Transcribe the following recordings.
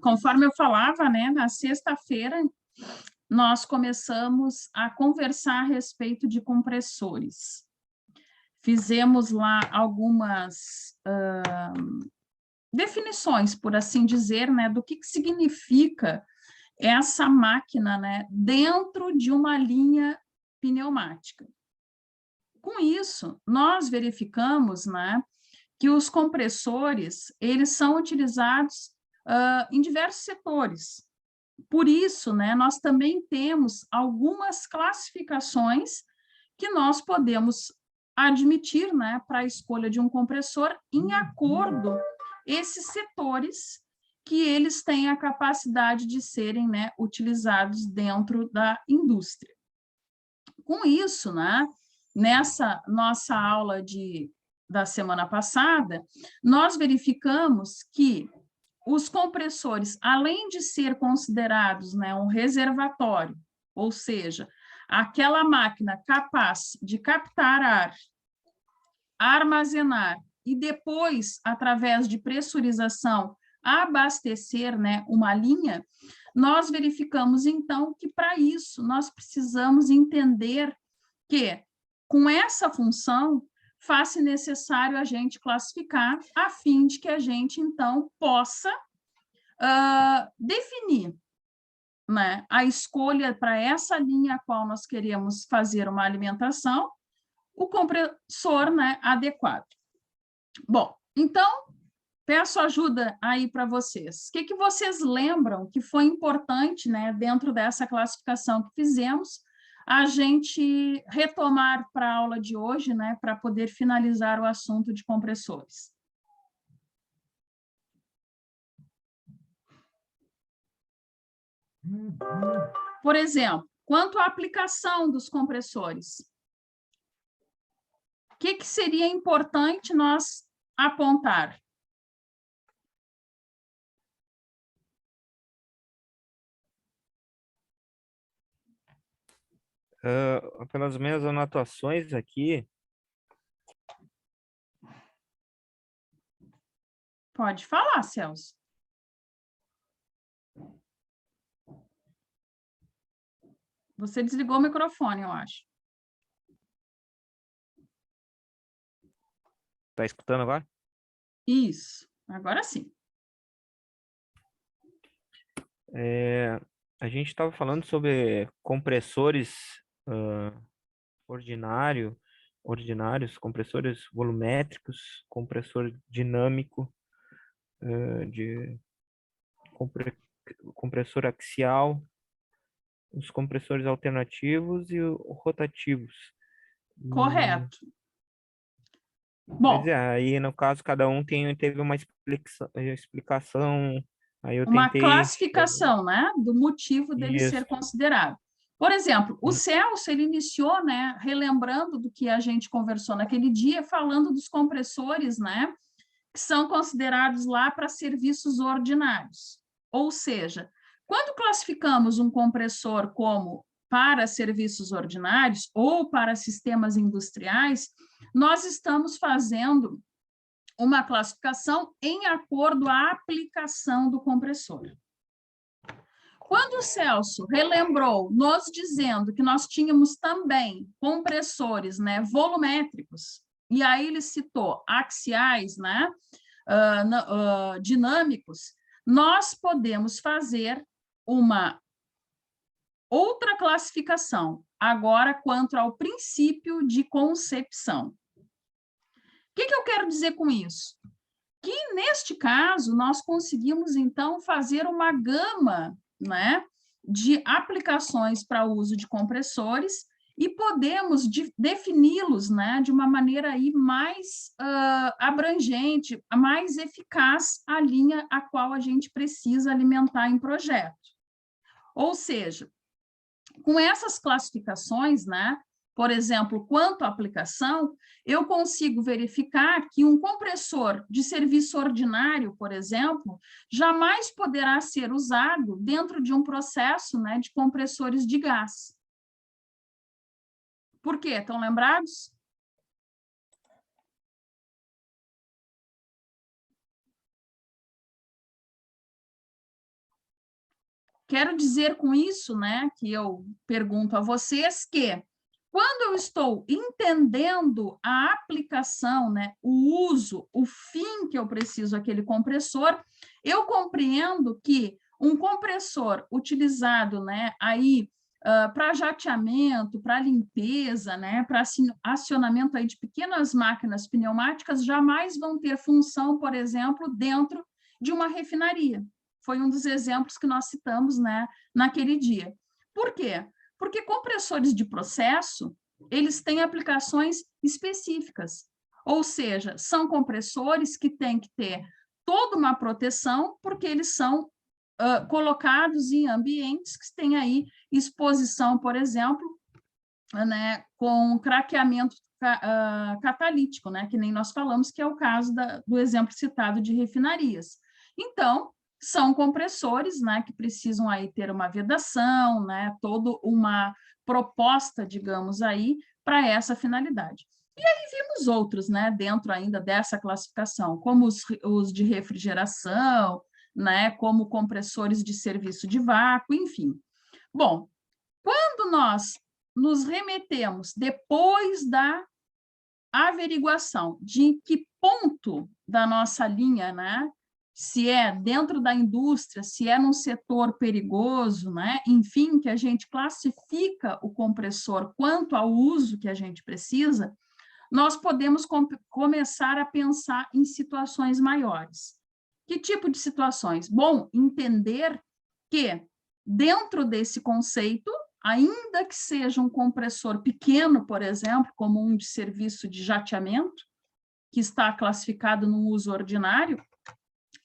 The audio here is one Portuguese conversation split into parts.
conforme eu falava, né, na sexta-feira, nós começamos a conversar a respeito de compressores. Fizemos lá algumas definições, por assim dizer, né, do que significa essa máquina, né, dentro de uma linha pneumática. Com isso, nós verificamos, né, que os compressores, eles são utilizados em diversos setores. Por isso, né, nós também temos algumas classificações que nós podemos admitir, né, para a escolha de um compressor em acordo esses setores que eles têm a capacidade de serem, né, utilizados dentro da indústria. Com isso, né, nessa nossa aula da semana passada, nós verificamos que os compressores, além de ser considerados, né, um reservatório, ou seja, aquela máquina capaz de captar ar, armazenar e depois, através de pressurização, abastecer, né, uma linha, nós verificamos, então, que para isso nós precisamos entender que, com essa função, faz-se necessário a gente classificar, a fim de que a gente, então, possa definir, né, a escolha para essa linha a qual nós queremos fazer uma alimentação, o compressor, né, adequado. Bom, então, peço ajuda aí para vocês. O que vocês lembram que foi importante, né, dentro dessa classificação que fizemos, a gente retomar para a aula de hoje, né, para poder finalizar o assunto de compressores? Por exemplo, quanto à aplicação dos compressores, o que seria importante nós apontar? Pelas minhas anotações aqui, Pode falar, Celso. Você desligou o microfone, eu acho. tá escutando agora? Isso, agora sim. A gente estava falando sobre compressores ordinários, compressores volumétricos, compressor dinâmico, de compressor axial, os compressores alternativos e rotativos. Correto. Pois Bom, é, aí no caso cada um teve uma explicação, aí eu uma tentei... classificação, né, do motivo dele ser Isso. considerado. Por exemplo, o Celso, ele iniciou, né, relembrando do que a gente conversou naquele dia, falando dos compressores, né, que são considerados lá para serviços ordinários. Ou seja, quando classificamos um compressor como para serviços ordinários ou para sistemas industriais, nós estamos fazendo uma classificação em acordo à aplicação do compressor. Quando o Celso relembrou, nos dizendo que nós tínhamos também compressores, né, volumétricos, e aí ele citou axiais, né, dinâmicos, nós podemos fazer uma outra classificação, agora quanto ao princípio de concepção. O que eu quero dizer com isso? Que, neste caso, nós conseguimos, então, fazer uma gama, né, de aplicações para o uso de compressores e podemos defini-los, né, de uma maneira aí mais abrangente, mais eficaz a linha a qual a gente precisa alimentar em projeto. Ou seja, com essas classificações, né, por exemplo, quanto à aplicação, eu consigo verificar que um compressor de serviço ordinário, por exemplo, jamais poderá ser usado dentro de um processo, né, de compressores de gás. Por quê? Estão lembrados? Quero dizer com isso, né, que eu pergunto a vocês que, quando eu estou entendendo a aplicação, né, o uso, o fim que eu preciso daquele compressor, eu compreendo que um compressor utilizado, né, aí para jateamento, para limpeza, né, para acionamento aí de pequenas máquinas pneumáticas, jamais vão ter função, por exemplo, dentro de uma refinaria. Foi um dos exemplos que nós citamos, né, naquele dia. Por quê? Porque compressores de processo, eles têm aplicações específicas, ou seja, são compressores que têm que ter toda uma proteção, porque eles são colocados em ambientes que têm aí exposição, por exemplo, né, com craqueamento catalítico, né, que nem nós falamos, que é o caso do exemplo citado de refinarias. Então, são compressores, né, que precisam aí ter uma vedação, né, toda uma proposta, digamos aí, para essa finalidade. E aí vimos outros, né, dentro ainda dessa classificação, como os de refrigeração, né, como compressores de serviço de vácuo, enfim. Bom, quando nós nos remetemos, depois da averiguação de em que ponto da nossa linha, né, se é dentro da indústria, se é num setor perigoso, né, enfim, que a gente classifica o compressor quanto ao uso que a gente precisa, nós podemos começar a pensar em situações maiores. Que tipo de situações? Bom, entender que dentro desse conceito, ainda que seja um compressor pequeno, por exemplo, como um de serviço de jateamento, que está classificado no uso ordinário,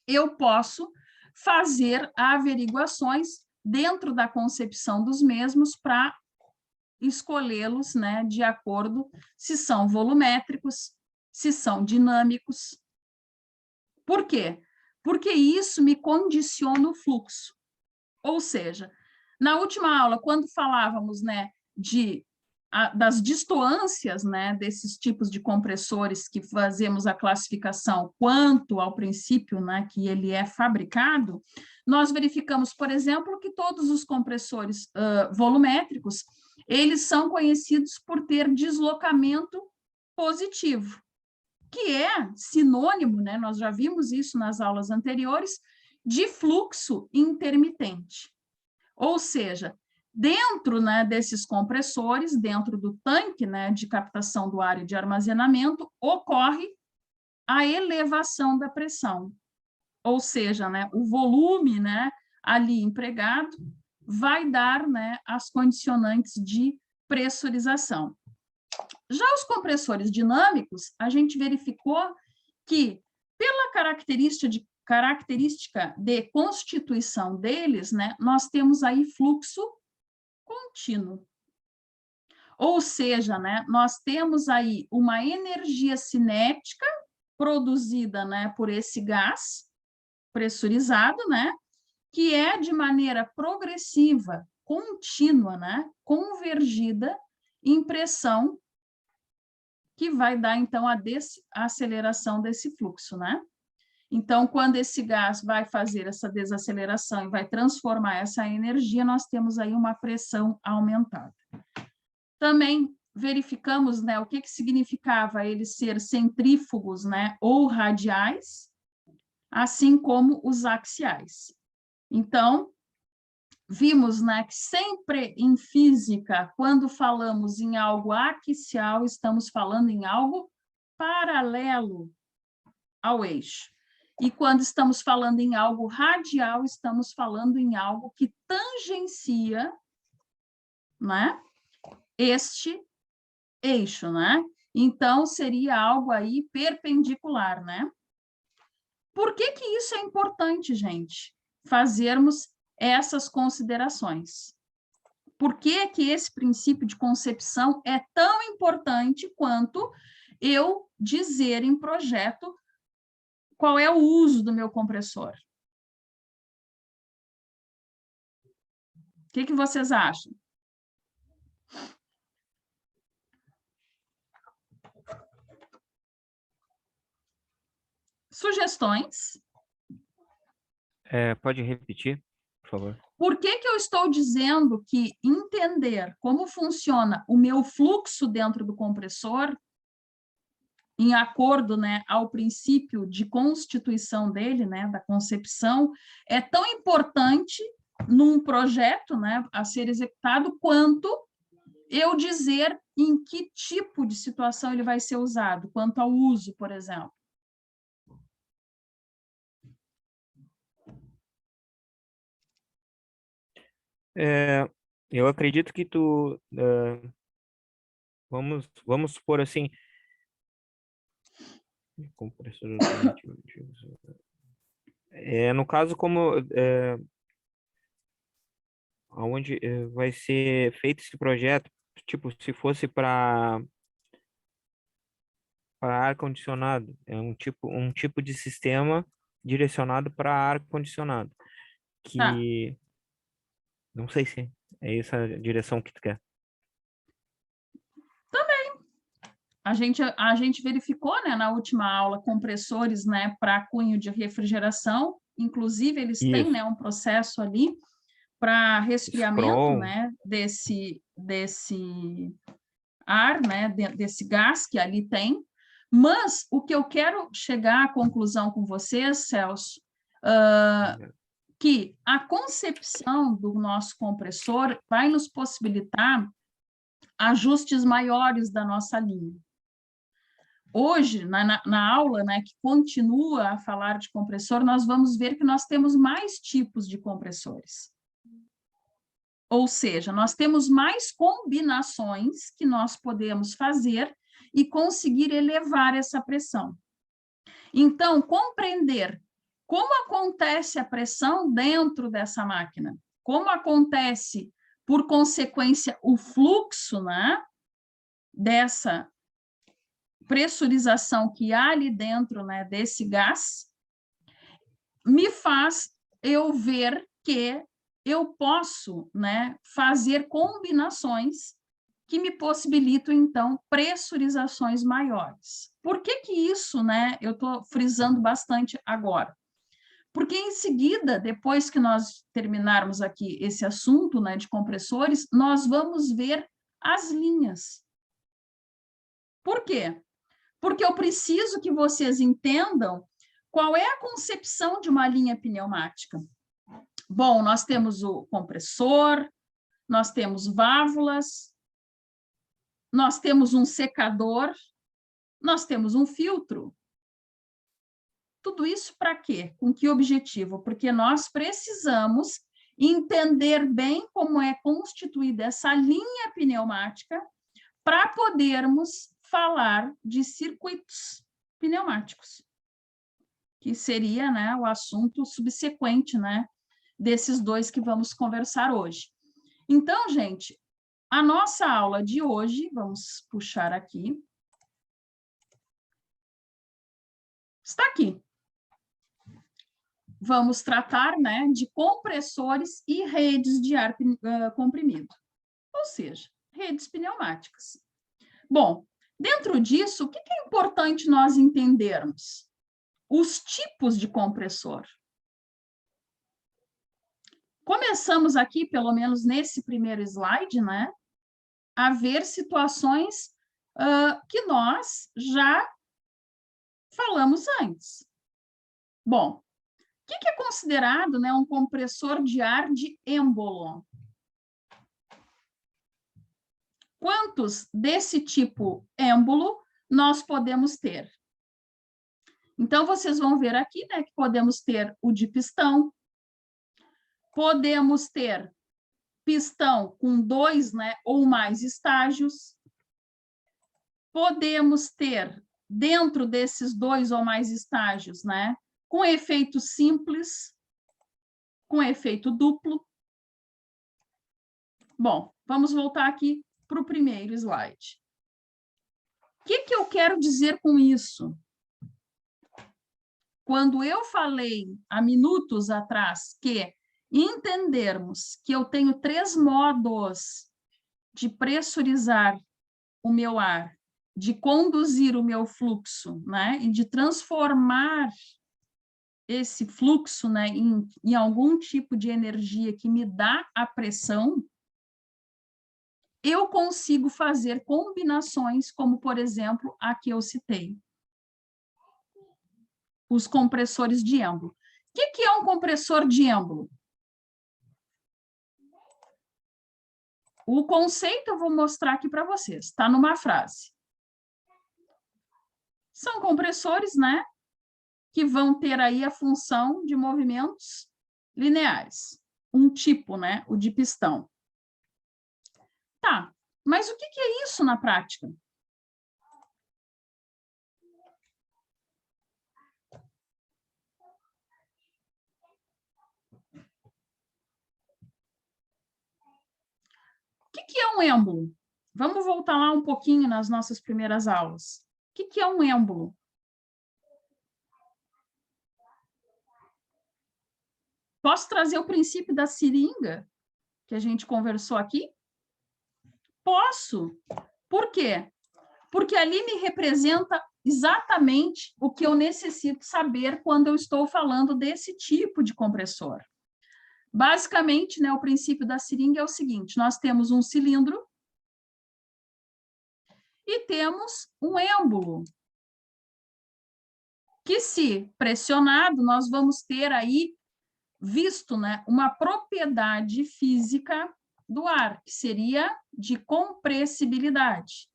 eu posso fazer averiguações dentro da concepção dos mesmos para escolhê-los, né, de acordo se são volumétricos, se são dinâmicos. Por quê? Porque isso me condiciona o fluxo. Ou seja, na última aula, quando falávamos, né, das distoâncias, né, desses tipos de compressores que fazemos a classificação quanto ao princípio, né, que ele é fabricado, nós verificamos, por exemplo, que todos os compressores volumétricos, eles são conhecidos por ter deslocamento positivo, que é sinônimo, né, nós já vimos isso nas aulas anteriores, de fluxo intermitente. Ou seja, dentro, né, desses compressores, dentro do tanque, né, de captação do ar e de armazenamento, ocorre a elevação da pressão. Ou seja, né, o volume, né, ali empregado vai dar, né, as condicionantes de pressurização. Já os compressores dinâmicos, a gente verificou que, pela característica de constituição deles, né, nós temos aí fluxo contínuo. Ou seja, né, nós temos aí uma energia cinética produzida, né, por esse gás pressurizado, né, que é de maneira progressiva, contínua, né, convergida em pressão, que vai dar, então, a desaceleração desse fluxo, né? Então, quando esse gás vai fazer essa desaceleração e vai transformar essa energia, nós temos aí uma pressão aumentada. Também verificamos, né, o que significava eles ser centrífugos, né, ou radiais, assim como os axiais. Então, vimos, né, que sempre em física, quando falamos em algo axial, estamos falando em algo paralelo ao eixo. E quando estamos falando em algo radial, estamos falando em algo que tangencia, né, este eixo, né? Então, seria algo aí perpendicular, né? Por que que isso é importante, gente? Fazermos essas considerações. Por que que esse princípio de concepção é tão importante quanto eu dizer em projeto qual é o uso do meu compressor? O que que vocês acham? Sugestões? Pode repetir, por favor? Por que que eu estou dizendo que entender como funciona o meu fluxo dentro do compressor, em acordo, né, ao princípio de constituição dele, né, da concepção, é tão importante num projeto, né, a ser executado, quanto eu dizer em que tipo de situação ele vai ser usado, quanto ao uso, por exemplo. Eu acredito que vamos supor assim, compressor alternativo. No caso, como aonde vai ser feito esse projeto, tipo, se fosse para ar-condicionado, é um tipo de sistema direcionado para ar-condicionado, Tá. que não sei se é essa a direção que tu quer. A gente verificou, né, na última aula, compressores, né, para cunho de refrigeração, inclusive eles têm, Isso, né, um processo ali para resfriamento, scroll, né, desse ar, né, desse gás que ali tem. Mas o que eu quero chegar à conclusão com vocês, Celso, que a concepção do nosso compressor vai nos possibilitar ajustes maiores da nossa linha. Hoje, na aula, né, que continua a falar de compressor, nós vamos ver que nós temos mais tipos de compressores. Ou seja, nós temos mais combinações que nós podemos fazer e conseguir elevar essa pressão. Então, compreender como acontece a pressão dentro dessa máquina, como acontece, por consequência, o fluxo, né, dessa pressurização que há ali dentro, né, desse gás, me faz eu ver que eu posso, né, fazer combinações que me possibilitam, então, pressurizações maiores. Por que que isso, né, eu estou frisando bastante agora? Porque, em seguida, depois que nós terminarmos aqui esse assunto, né, de compressores, nós vamos ver as linhas. Por quê? Porque eu preciso que vocês entendam qual é a concepção de uma linha pneumática. Bom, nós temos o compressor, nós temos válvulas, nós temos um secador, nós temos um filtro. Tudo isso para quê? Com que objetivo? Porque nós precisamos entender bem como é constituída essa linha pneumática para podermos falar de circuitos pneumáticos, que seria, né, o assunto subsequente, né, desses dois que vamos conversar hoje. Então, gente, a nossa aula de hoje, vamos puxar aqui, está aqui. Vamos tratar, né, de compressores e redes de ar comprimido, ou seja, redes pneumáticas. Bom, dentro disso, o que é importante nós entendermos? Os tipos de compressor. Começamos aqui, pelo menos nesse primeiro slide, né, a ver situações que nós já falamos antes. Bom, o que é considerado, né, um compressor de ar de êmbolo? Quantos desse tipo êmbolo nós podemos ter? Então, vocês vão ver aqui, né, que podemos ter o de pistão, podemos ter pistão com 2, né, ou mais estágios, podemos ter, dentro desses 2 ou mais estágios, né, com efeito simples, com efeito duplo. Bom, vamos voltar aqui para o primeiro slide. O que eu quero dizer com isso? Quando eu falei há minutos atrás que entendermos que eu tenho 3 modos de pressurizar o meu ar, de conduzir o meu fluxo, né, e de transformar esse fluxo, né, em algum tipo de energia que me dá a pressão, eu consigo fazer combinações, como, por exemplo, a que eu citei. Os compressores de êmbolo. O que é um compressor de êmbolo? O conceito eu vou mostrar aqui para vocês, está numa frase. São compressores, né, que vão ter aí a função de movimentos lineares. Um tipo, né, o de pistão. Tá, mas o que é isso na prática? O que é um êmbolo? Vamos voltar lá um pouquinho nas nossas primeiras aulas. O que é um êmbolo? Posso trazer o princípio da seringa, que a gente conversou aqui? Posso. Por quê? Porque ali me representa exatamente o que eu necessito saber quando eu estou falando desse tipo de compressor. Basicamente, né, o princípio da seringa é o seguinte: nós temos um cilindro e temos um êmbolo, que, se pressionado, nós vamos ter aí visto, né, uma propriedade física do ar, que seria de compressibilidade.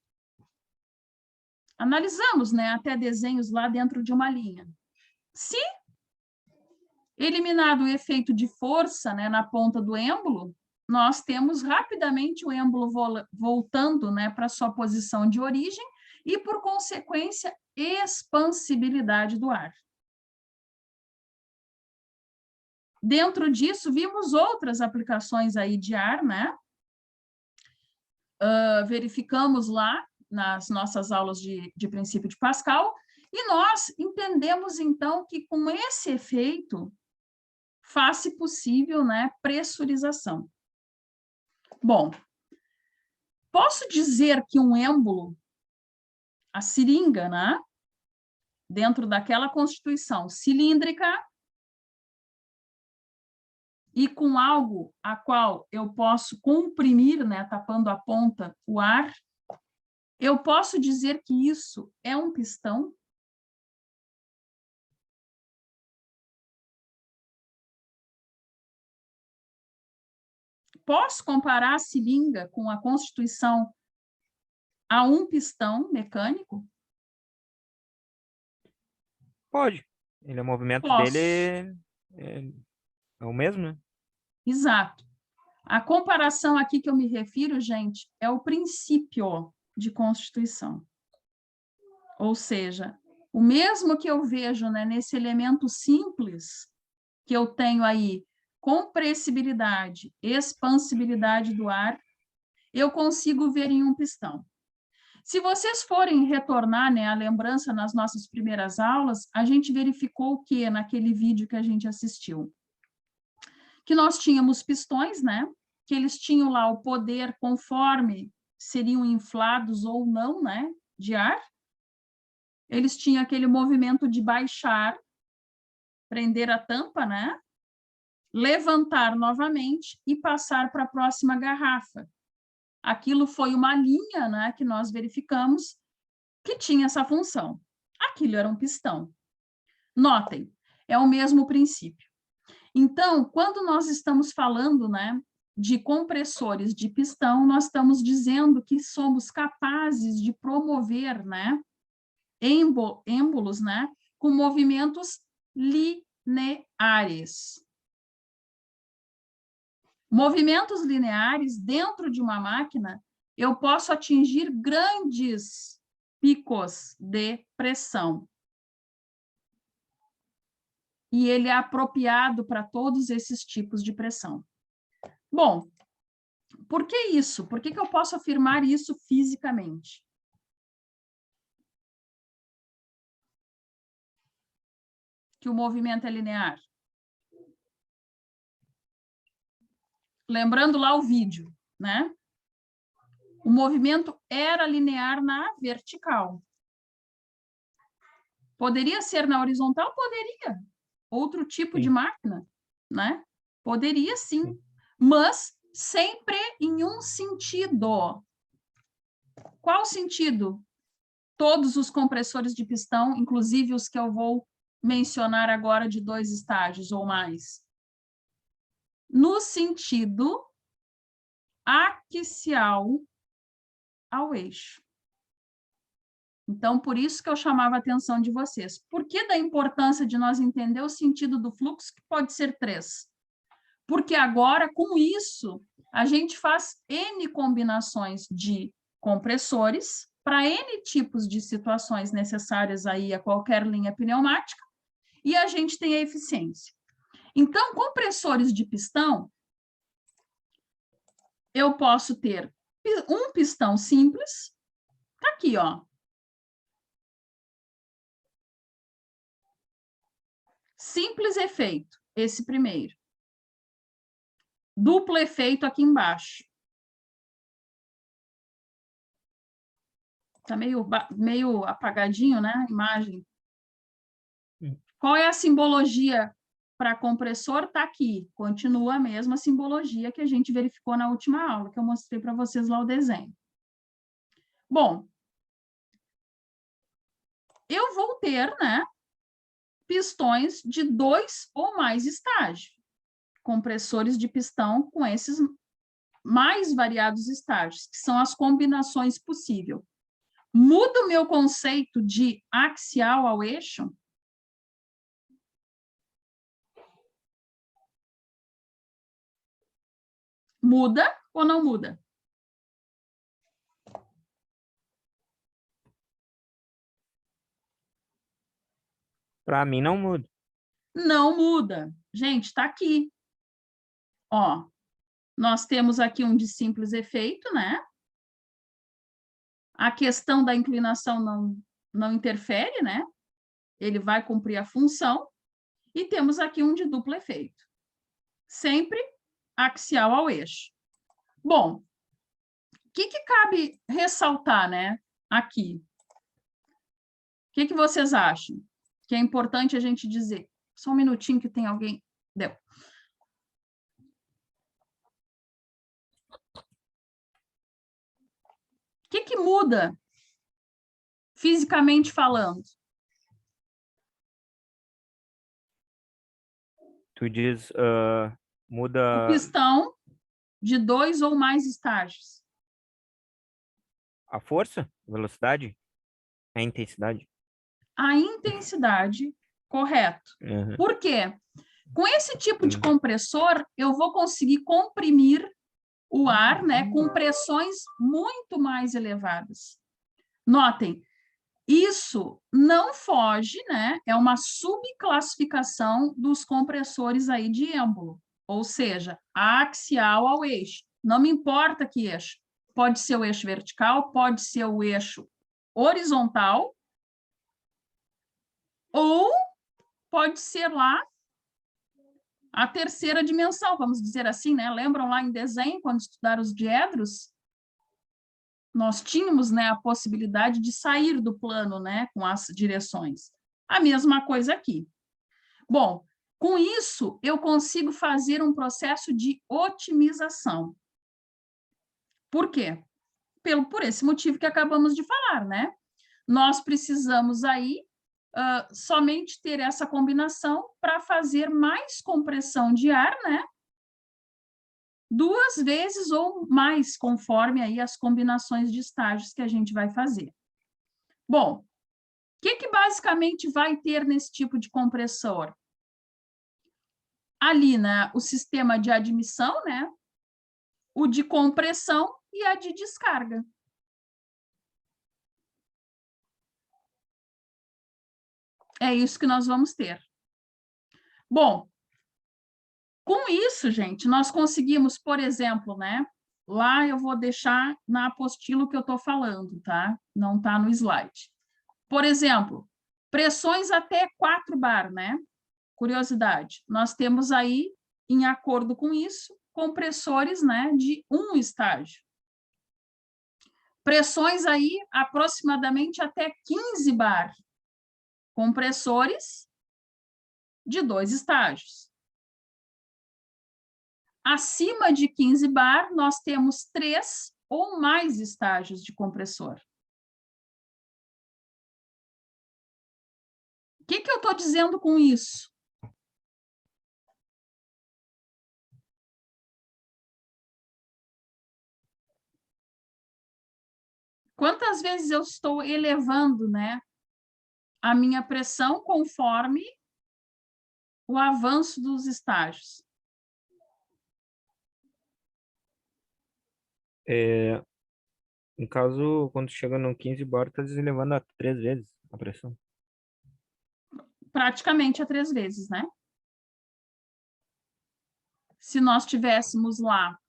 Analisamos, né, até desenhos lá dentro de uma linha. Se eliminado o efeito de força, né, na ponta do êmbolo, nós temos rapidamente o êmbolo voltando, né, para sua posição de origem e, por consequência, expansibilidade do ar. Dentro disso, vimos outras aplicações aí de ar, né? Verificamos lá nas nossas aulas de princípio de Pascal, e nós entendemos, então, que com esse efeito faz-se possível, né, pressurização. Bom, posso dizer que um êmbolo, a seringa, né, dentro daquela constituição cilíndrica, e com algo a qual eu posso comprimir, né, tapando a ponta, o ar, eu posso dizer que isso é um pistão? Posso comparar a seringa com a constituição a um pistão mecânico? Pode. O movimento Posso. dele é o mesmo, né? Exato. A comparação aqui que eu me refiro, gente, é o princípio de constituição. Ou seja, o mesmo que eu vejo, né, nesse elemento simples, que eu tenho aí compressibilidade, expansibilidade do ar, eu consigo ver em um pistão. Se vocês forem retornar, né, a lembrança nas nossas primeiras aulas, a gente verificou o que naquele vídeo que a gente assistiu? Que nós tínhamos pistões, né, que eles tinham lá o poder conforme seriam inflados ou não, né, de ar. Eles tinham aquele movimento de baixar, prender a tampa, né, levantar novamente e passar para a próxima garrafa. Aquilo foi uma linha, né, que nós verificamos que tinha essa função. Aquilo era um pistão. Notem, é o mesmo princípio. Então, quando nós estamos falando, né, de compressores de pistão, nós estamos dizendo que somos capazes de promover, né, êmbolos, né, com movimentos lineares. Movimentos lineares dentro de uma máquina, eu posso atingir grandes picos de pressão. E ele é apropriado para todos esses tipos de pressão. Bom, por que isso? Por que eu posso afirmar isso fisicamente? Que o movimento é linear. Lembrando lá o vídeo, né? O movimento era linear na vertical. Poderia ser na horizontal? Poderia. outro tipo de Sim. máquina, né? Poderia sim, mas sempre em um sentido. Qual sentido? Todos os compressores de pistão, inclusive os que eu vou mencionar agora de 2 estágios ou mais, no sentido axial ao eixo. Então, por isso que eu chamava a atenção de vocês. Por que da importância de nós entender o sentido do fluxo, que pode ser 3? Porque agora, com isso, a gente faz N combinações de compressores para N tipos de situações necessárias aí a qualquer linha pneumática, e a gente tem a eficiência. Então, compressores de pistão, eu posso ter um pistão simples, tá aqui, ó. Simples efeito, esse primeiro. Duplo efeito aqui embaixo. Tá meio apagadinho, né, a imagem. Qual é a simbologia para compressor? Está aqui. Continua a mesma simbologia que a gente verificou na última aula, que eu mostrei para vocês lá o desenho. Bom, eu vou ter, né, pistões de 2 ou mais estágios. Compressores de pistão com esses mais variados estágios, que são as combinações possíveis. Muda o meu conceito de axial ao eixo? Muda ou não muda? Para mim não muda. Não muda. Gente, está aqui. Ó, nós temos aqui um de simples efeito, né? A questão da inclinação não interfere, né? Ele vai cumprir a função. E temos aqui um de duplo efeito. Sempre axial ao eixo. Bom, o que cabe ressaltar, né? Aqui. O que vocês acham? Que é importante a gente dizer. Só um minutinho que tem alguém... Deu. O que muda, fisicamente falando? Tu diz, O muda pistão de 2 ou mais estágios. a força, velocidade, a intensidade. A intensidade, correto. Uhum. Por quê? Com esse tipo de compressor, eu vou conseguir comprimir o ar, né, com pressões muito mais elevadas. Notem, isso não foge, né, é uma subclassificação dos compressores aí de êmbolo, ou seja, axial ao eixo. Não me importa que eixo. Pode ser o eixo vertical, pode ser o eixo horizontal, ou pode ser lá a terceira dimensão, vamos dizer assim, né? Lembram lá em desenho, quando estudaram os diedros? Nós tínhamos, né, a possibilidade de sair do plano, né, com as direções. A mesma coisa aqui. Bom, com isso, eu consigo fazer um processo de otimização. Por quê? Por esse motivo que acabamos de falar, né? Nós precisamos aí somente ter essa combinação para fazer mais compressão de ar, né? 2 vezes ou mais, conforme aí as combinações de estágios que a gente vai fazer. Bom, o que basicamente vai ter nesse tipo de compressor? Ali, né, o sistema de admissão, né? O de compressão e a de descarga. É isso que nós vamos ter. Bom, com isso, gente, nós conseguimos, por exemplo, né? Lá eu vou deixar na apostila o que eu estou falando, tá? Não está no slide. Por exemplo, pressões até 4 bar, né? Curiosidade, nós temos aí, em acordo com isso, compressores, né, de 1 estágio. Pressões aí aproximadamente até 15 bar. Compressores de 2 estágios. Acima de 15 bar, nós temos 3 ou mais estágios de compressor. O que eu estou dizendo com isso? Quantas vezes eu estou elevando, né, a minha pressão conforme o avanço dos estágios? No caso, quando chega no 15 bar, está elevando a 3 vezes a pressão. Praticamente a 3 vezes, né? Se nós tivéssemos lá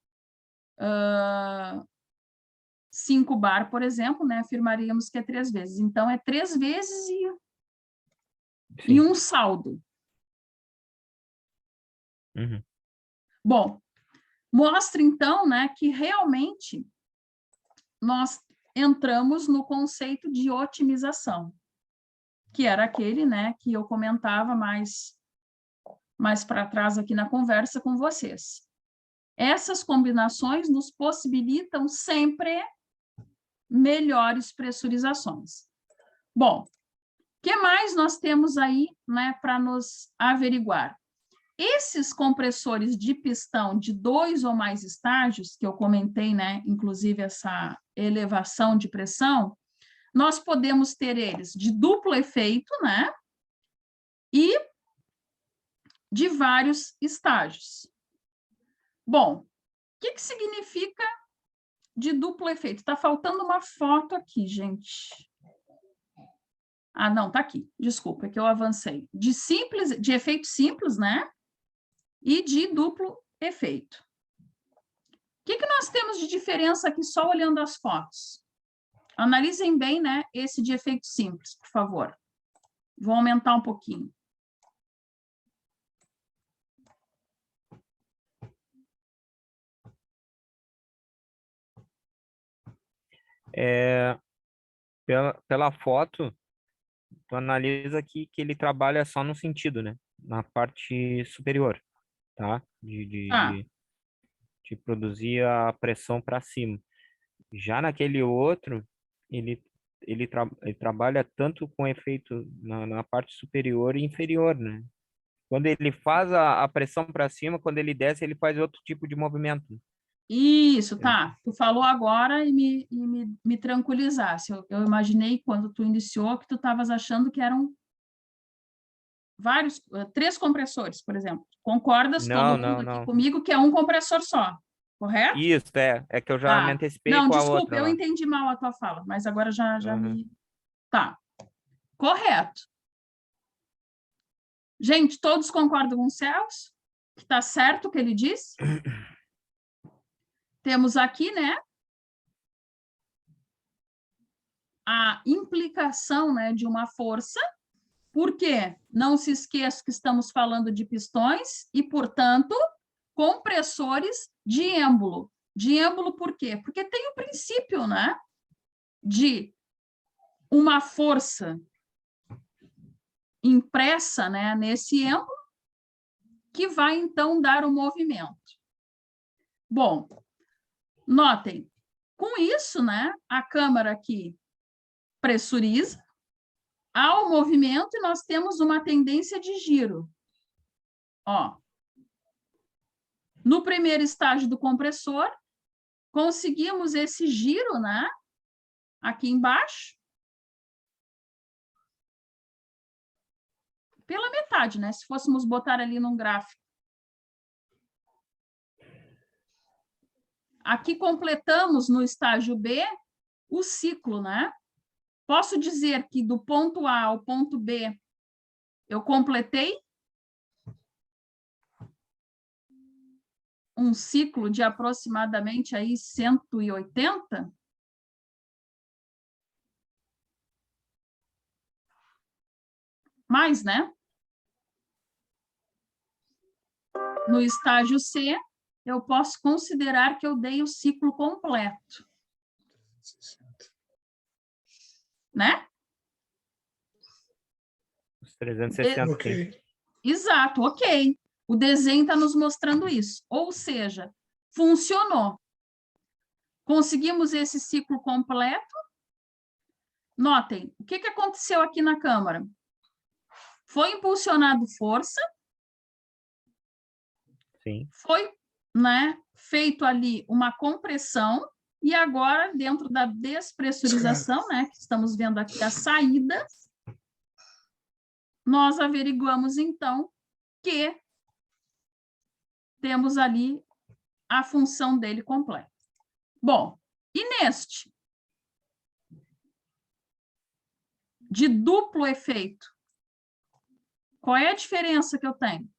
5 bar, por exemplo, né, afirmaríamos que é 3 vezes. Então, é 3 vezes e um saldo. Uhum. Bom, mostra, então, né, que realmente nós entramos no conceito de otimização, que era aquele, né, que eu comentava mais para trás aqui na conversa com vocês. Essas combinações nos possibilitam sempre melhores pressurizações. Bom, o que mais nós temos aí, né, para nos averiguar? Esses compressores de pistão de 2 ou mais estágios, que eu comentei, né, inclusive essa elevação de pressão, nós podemos ter eles de duplo efeito, né, e de vários estágios. Bom, o que significa de duplo efeito? Está faltando uma foto aqui, gente. Ah, não, tá aqui. Desculpa, é que eu avancei. De efeito simples, né? E de duplo efeito. O que nós temos de diferença aqui só olhando as fotos? Analisem bem, né, esse de efeito simples, por favor. Vou aumentar um pouquinho. Pela foto, tu analisa aqui que ele trabalha só no sentido, né? Na parte superior, tá? Ah, De produzir a pressão para cima. Já naquele outro, ele trabalha tanto com efeito na parte superior e inferior, né? Quando ele faz a pressão para cima, quando ele desce, ele faz outro tipo de movimento. isso, tá. Tu falou agora e me tranquilizasse. Eu imaginei, quando tu iniciou, que tu estavas achando que eram vários, 3 compressores, por exemplo. Concordas todo mundo aqui Não. comigo que é um compressor só, correto? Isso, é que eu já me Tá. antecipei Não, com a desculpa, outra eu lá. entendi mal a tua fala, mas agora já Uhum. me... Tá, correto. Gente, todos concordam com o Celso? Que está certo o que ele disse? Temos aqui, né, a implicação, né, de uma força, porque não se esqueça que estamos falando de pistões e, portanto, compressores de êmbolo. De êmbolo por quê? Porque tem o princípio, né, de uma força impressa, né, nesse êmbolo, que vai, então, dar o movimento. Bom, notem, com isso, né, a câmara aqui pressuriza, há o movimento e nós temos uma tendência de giro. Ó, no primeiro estágio do compressor, conseguimos esse giro, né, aqui embaixo, pela metade, né, se fôssemos botar ali num gráfico. Aqui completamos no estágio B o ciclo, né? Posso dizer que do ponto A ao ponto B eu completei um ciclo de aproximadamente aí 180? Mais, né? No estágio C, eu posso considerar que eu dei o ciclo completo. Né? Os 360. Ok. Exato, ok. O desenho está nos mostrando isso. Ou seja, funcionou. Conseguimos esse ciclo completo. Notem, o que aconteceu aqui na câmara? Foi impulsionado força. Sim. Foi, né, feito ali uma compressão. E agora, dentro da despressurização, né, que estamos vendo aqui a saída, nós averiguamos, então, que temos ali a função dele completa. Bom, e neste? De duplo efeito. Qual é a diferença que eu tenho?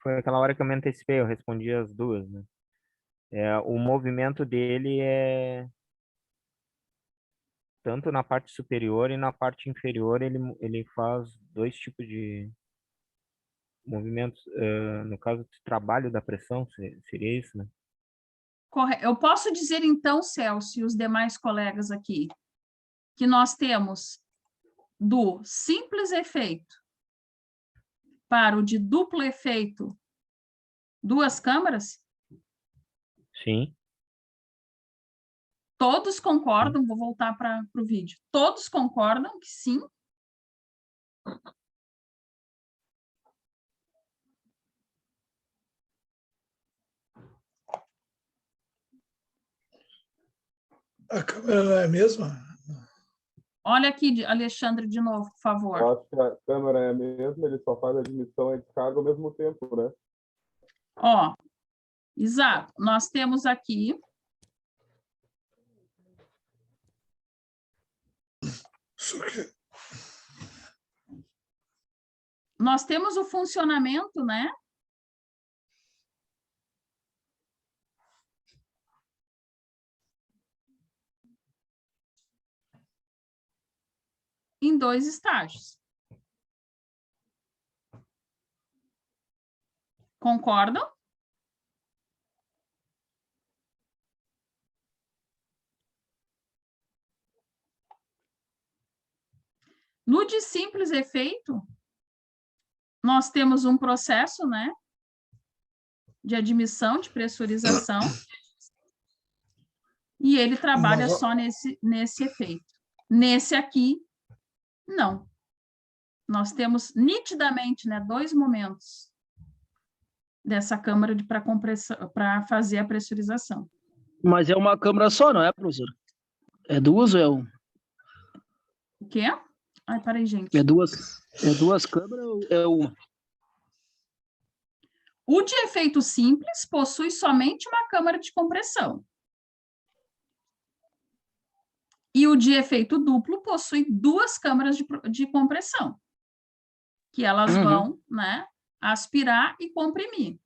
Foi aquela hora que eu me antecipei, eu respondi as duas, né? O movimento dele é tanto na parte superior e na parte inferior, ele faz dois tipos de movimentos. No caso do trabalho da pressão, seria isso, né? Eu posso dizer, então, Celso, e os demais colegas aqui, que nós temos do simples efeito para o de duplo efeito duas câmaras? Sim. Todos concordam? Vou voltar para o vídeo. Todos concordam que sim? A câmera é a mesma? Olha aqui, Alexandre, de novo, por favor. Eu acho que a câmera é a mesma, ele só faz a admissão e descarga ao mesmo tempo, né? Ó, exato. Nós temos aqui nós temos o funcionamento, né? Em dois estágios. Concordam? No de simples efeito, nós temos um processo, né, de admissão, de pressurização, e ele trabalha só nesse efeito. Nesse aqui, não. Nós temos nitidamente, né, dois momentos dessa câmara para fazer a pressurização. Mas é uma câmara só, não é, professor? É duas ou é um? O quê? Ai, peraí, gente. É duas câmaras ou é uma? O de efeito simples possui somente uma câmara de compressão. E o de efeito duplo possui duas câmaras de compressão, que elas vão, né, aspirar e comprimir.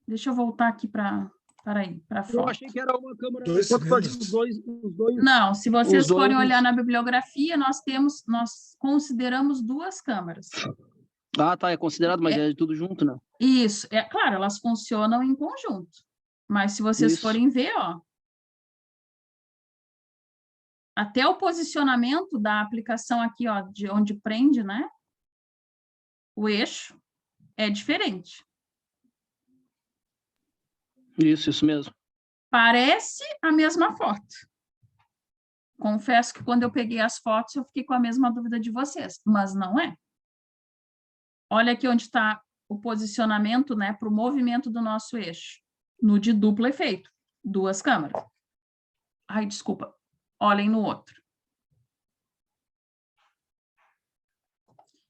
Deixa eu voltar aqui para a foto. Eu achei que era uma câmara. Dois Não, se vocês forem olhar na bibliografia, nós consideramos duas câmaras. Ah, tá, é considerado, mas é tudo junto, né? Isso, é claro, elas funcionam em conjunto. Mas se vocês forem ver, ó, até o posicionamento da aplicação aqui, ó, de onde prende, né, o eixo, é diferente. Isso mesmo. Parece a mesma foto. Confesso que quando eu peguei as fotos, eu fiquei com a mesma dúvida de vocês, mas não é. Olha aqui onde está o posicionamento, né, para o movimento do nosso eixo, no de duplo efeito, duas câmaras. Ai, desculpa. Olhem no outro.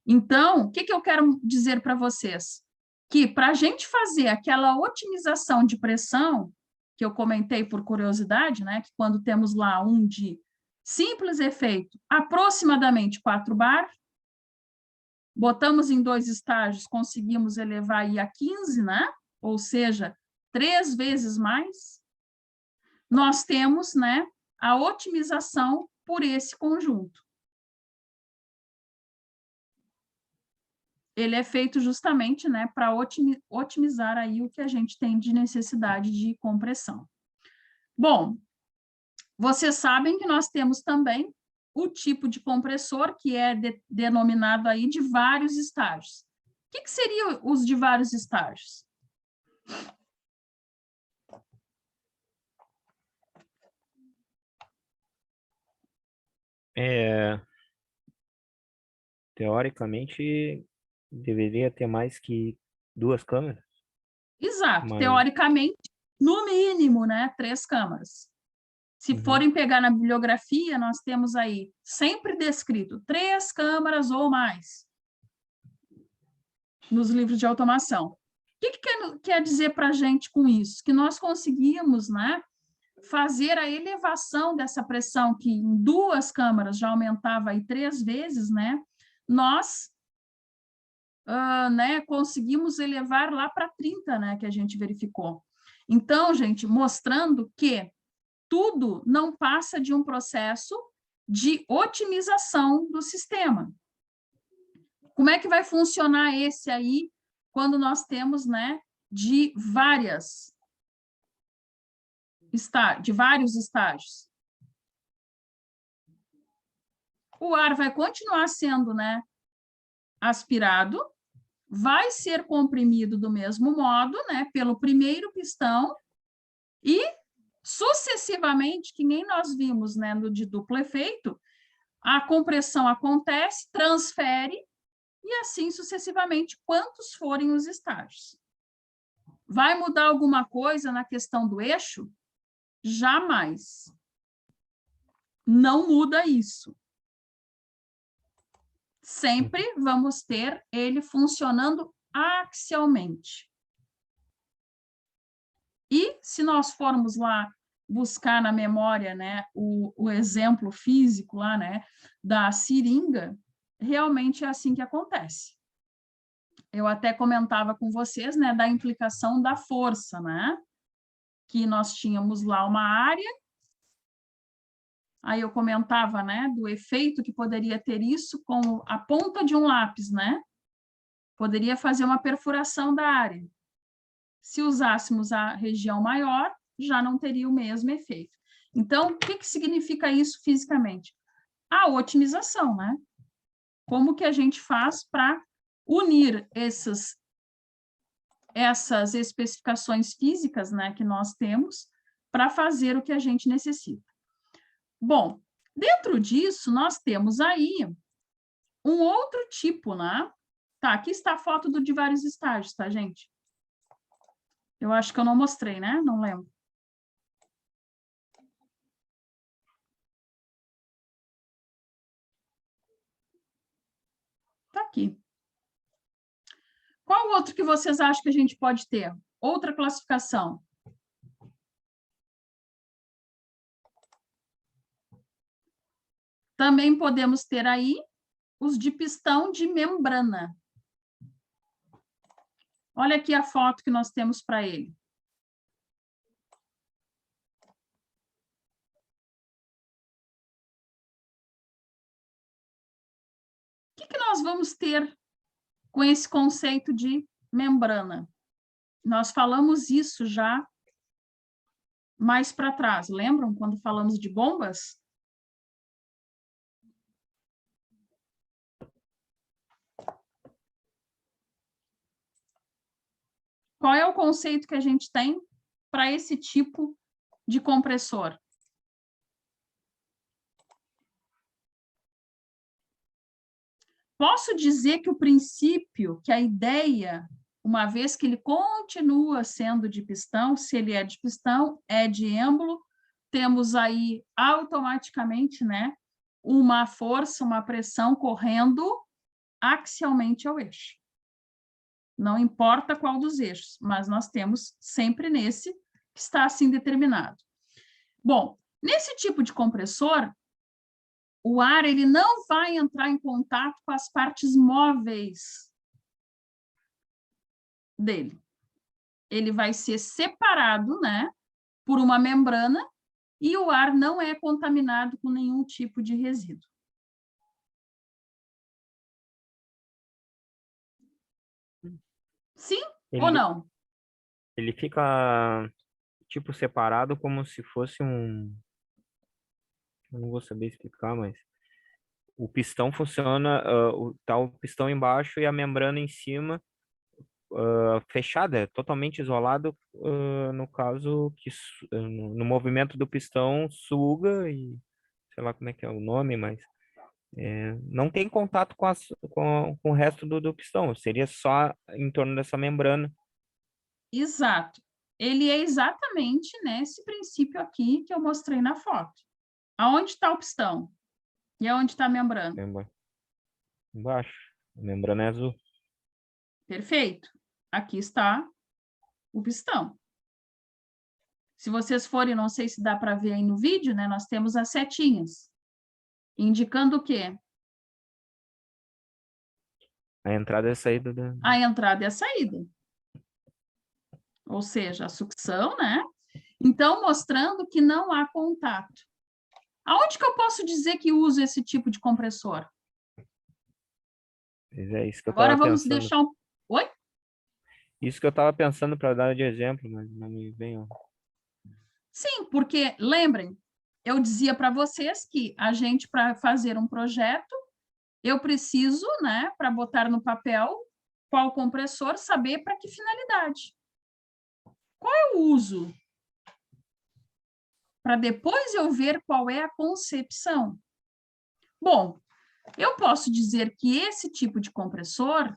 Então, o que eu quero dizer para vocês? Que para a gente fazer aquela otimização de pressão, que eu comentei por curiosidade, né, que quando temos lá um de simples efeito, aproximadamente 4 bar, botamos em dois estágios, conseguimos elevar aí a 15, né, ou seja, 3 vezes mais, nós temos, né, a otimização por esse conjunto. Ele é feito justamente, né, para otimizar aí o que a gente tem de necessidade de compressão. Bom, vocês sabem que nós temos também o tipo de compressor, que é denominado aí de vários estágios. O que seriam os de vários estágios? Teoricamente, deveria ter mais que 2 câmeras, Exato, mas teoricamente, no mínimo, né, 3 câmaras. Se forem pegar na bibliografia, nós temos aí sempre descrito 3 câmaras ou mais nos livros de automação. O que quer dizer para a gente com isso? Que nós conseguíamos, né, fazer a elevação dessa pressão, que em 2 câmaras já aumentava aí 3 vezes, né? Nós conseguimos elevar lá para 30, né, que a gente verificou. Então, gente, mostrando que tudo não passa de um processo de otimização do sistema. Como é que vai funcionar esse aí quando nós temos, né, de vários estágios? O ar vai continuar sendo, né, aspirado, vai ser comprimido do mesmo modo, né, pelo primeiro pistão e sucessivamente, que nem nós vimos, né, no de duplo efeito, a compressão acontece, transfere e assim sucessivamente, quantos forem os estágios. Vai mudar alguma coisa na questão do eixo? Jamais. Não muda isso. Sempre vamos ter ele funcionando axialmente. E se nós formos lá buscar na memória, né, o exemplo físico lá, né, da seringa, realmente é assim que acontece. Eu até comentava com vocês, né, da implicação da força, né, que nós tínhamos lá uma área, aí eu comentava, né, do efeito que poderia ter isso com a ponta de um lápis, né, poderia fazer uma perfuração da área. Se usássemos a região maior, já não teria o mesmo efeito. Então, o que significa isso fisicamente? A otimização, né? Como que a gente faz para unir essas especificações físicas, né, que nós temos para fazer o que a gente necessita. Bom, dentro disso, nós temos aí um outro tipo, né? Tá, aqui está a foto de vários estágios, tá, gente? Eu acho que eu não mostrei, né? Não lembro. Tá aqui. Qual outro que vocês acham que a gente pode ter? Outra classificação. Também podemos ter aí os de pistão de membrana. Olha aqui a foto que nós temos para ele. O que nós vamos ter com esse conceito de membrana? Nós falamos isso já mais para trás. Lembram quando falamos de bombas? Qual é o conceito que a gente tem para esse tipo de compressor? Posso dizer que o princípio, que a ideia, uma vez que ele continua sendo de pistão, se ele é de pistão, é de êmbolo, temos aí automaticamente, né, uma força, uma pressão correndo axialmente ao eixo. Não importa qual dos eixos, mas nós temos sempre nesse que está assim determinado. Bom, nesse tipo de compressor, o ar ele não vai entrar em contato com as partes móveis dele. Ele vai ser separado, né, por uma membrana e o ar não é contaminado com nenhum tipo de resíduo. Sim ou não? Ele fica, tipo, separado como se fosse um... Eu não vou saber explicar, mas o pistão funciona, tá o pistão embaixo e a membrana em cima fechada, é totalmente isolado, no caso que no movimento do pistão suga e sei lá como é que é o nome, mas não tem contato com o resto do pistão, seria só em torno dessa membrana. Exato. Ele é exatamente, né, esse princípio aqui que eu mostrei na foto. Aonde está o pistão? E aonde está a membrana? Embaixo, a membrana é azul. Perfeito. Aqui está o pistão. Se vocês forem, não sei se dá para ver aí no vídeo, né, nós temos as setinhas, indicando o quê? A entrada e a saída A entrada e a saída. Ou seja, a sucção, né? Então, mostrando que não há contato. Aonde que eu posso dizer que uso esse tipo de compressor? É isso que eu Agora estava vamos pensando. deixar um... Oi? Isso que eu estava pensando para dar de exemplo, mas não me vem. Ó. Sim, porque, lembrem, eu dizia para vocês que a gente, para fazer um projeto, eu preciso, né, para botar no papel qual compressor, saber para que finalidade. Qual é o uso? Para depois eu ver qual é a concepção. Bom, eu posso dizer que esse tipo de compressor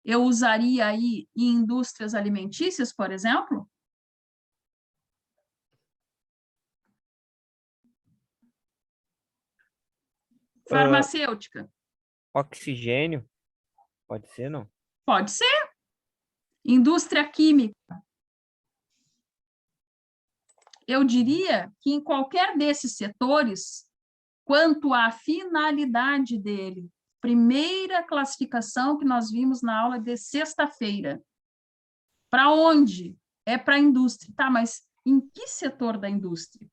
eu usaria aí em indústrias alimentícias, por exemplo? Farmacêutica? Oxigênio, pode ser, não? Pode ser. Indústria química? Eu diria que em qualquer desses setores, quanto à finalidade dele, primeira classificação que nós vimos na aula de sexta-feira. Para onde? É para a indústria. Tá, mas em que setor da indústria?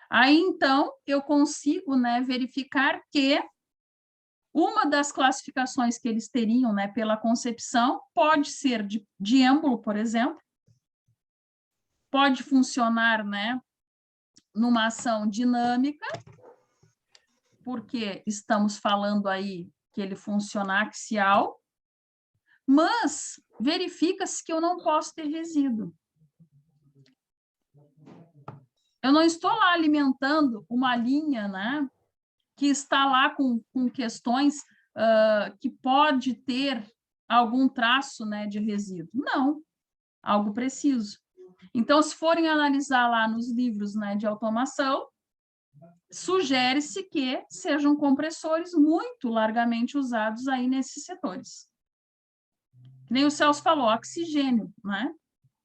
Aí, então, eu consigo, né, verificar que uma das classificações que eles teriam, né, pela concepção pode ser de êmbolo, por exemplo, pode funcionar, né, numa ação dinâmica, porque estamos falando aí que ele funciona axial, mas verifica-se que eu não posso ter resíduo. Eu não estou lá alimentando uma linha, né, que está lá com questões que pode ter algum traço, né, de resíduo. Não, algo preciso. Então, se forem analisar lá nos livros, né, de automação, sugere-se que sejam compressores muito largamente usados aí nesses setores. Que nem o Celso falou, oxigênio, né?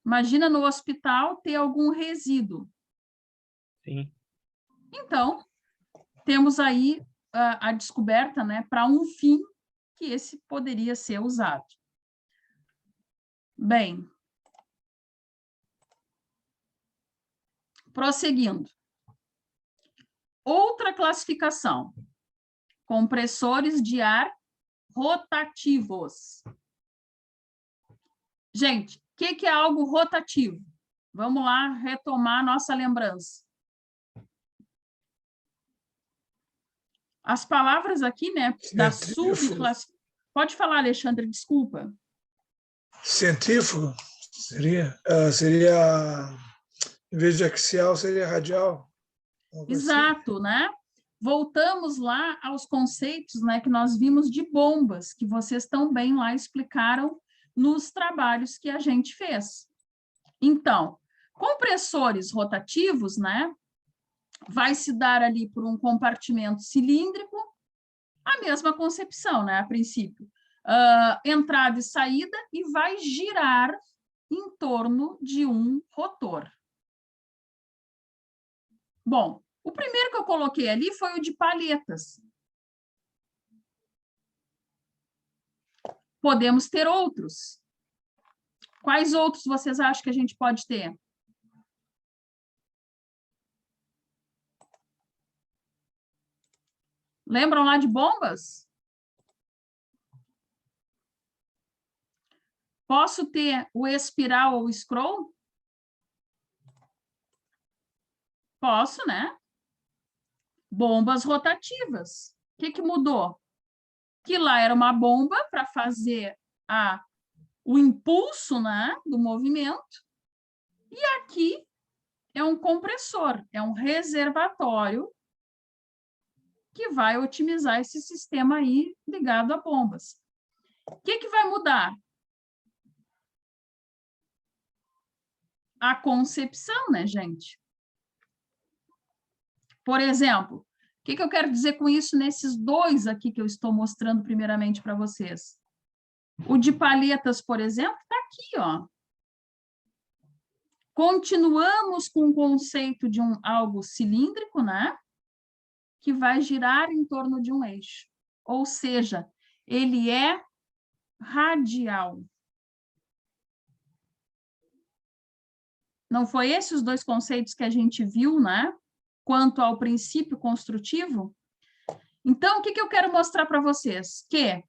Imagina no hospital ter algum resíduo. Sim. Então, temos aí a descoberta, né, para um fim que esse poderia ser usado. Bem, prosseguindo. Outra classificação, compressores de ar rotativos. Gente, o que é algo rotativo? Vamos lá retomar nossa lembrança. As palavras aqui, né, da subclassificação. Pode falar, Alexandre, desculpa. Científico seria, em vez de axial, seria radial. Exato, né? Voltamos lá aos conceitos, né, que nós vimos de bombas, que vocês também lá explicaram nos trabalhos que a gente fez. Então, compressores rotativos, né, vai se dar ali por um compartimento cilíndrico, a mesma concepção, né, a princípio. Entrada e saída, e vai girar em torno de um rotor. Bom, o primeiro que eu coloquei ali foi o de palhetas. Podemos ter outros. Quais outros vocês acham que a gente pode ter? Lembram lá de bombas? Posso ter o espiral ou o scroll? Posso, né? Bombas rotativas. que mudou? Que lá era uma bomba para fazer o impulso, né, do movimento, e aqui é um compressor, é um reservatório que vai otimizar esse sistema aí ligado a bombas. O que vai mudar? A concepção, né, gente? Por exemplo, o que eu quero dizer com isso nesses dois aqui que eu estou mostrando primeiramente para vocês? O de palhetas, por exemplo, está aqui, ó. Continuamos com o conceito de algo cilíndrico, né? Que vai girar em torno de um eixo. Ou seja, ele é radial. Não foi esses os dois conceitos que a gente viu, né? Quanto ao princípio construtivo? Então, o que eu quero mostrar para vocês? Que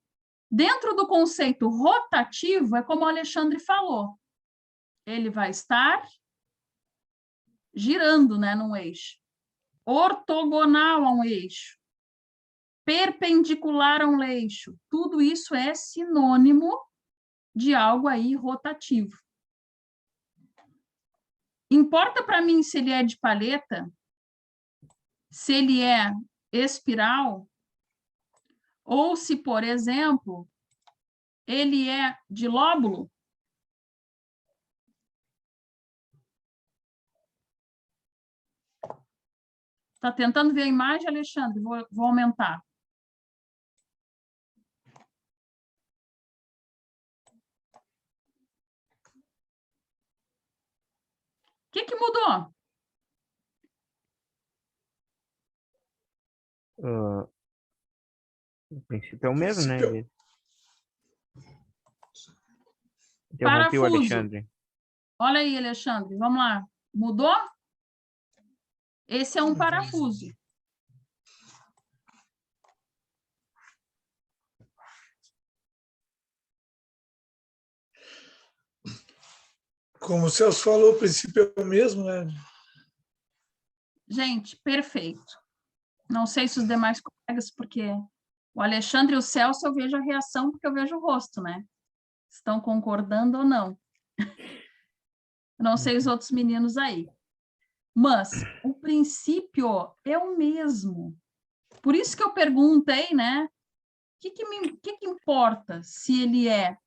dentro do conceito rotativo, é como o Alexandre falou, ele vai estar girando, né, num eixo. Ortogonal a um eixo. Perpendicular a um eixo. Tudo isso é sinônimo de algo aí rotativo. Importa para mim se ele é de palheta, se ele é espiral, ou se, por exemplo, ele é de lóbulo. Está tentando ver a imagem, Alexandre? Vou aumentar. O que mudou? O princípio é o mesmo, né? Interrompi o Parafuso. Alexandre. Olha aí, Alexandre, vamos lá. Mudou? Esse é um parafuso. Como o Celso falou, o princípio é o mesmo, né? Gente, perfeito. Não sei se os demais colegas, porque o Alexandre e o Celso eu vejo a reação, porque eu vejo o rosto, né? Estão concordando ou não. Não sei os outros meninos aí. Mas o princípio é o mesmo. Por isso que eu perguntei, né? O que importa se ele é,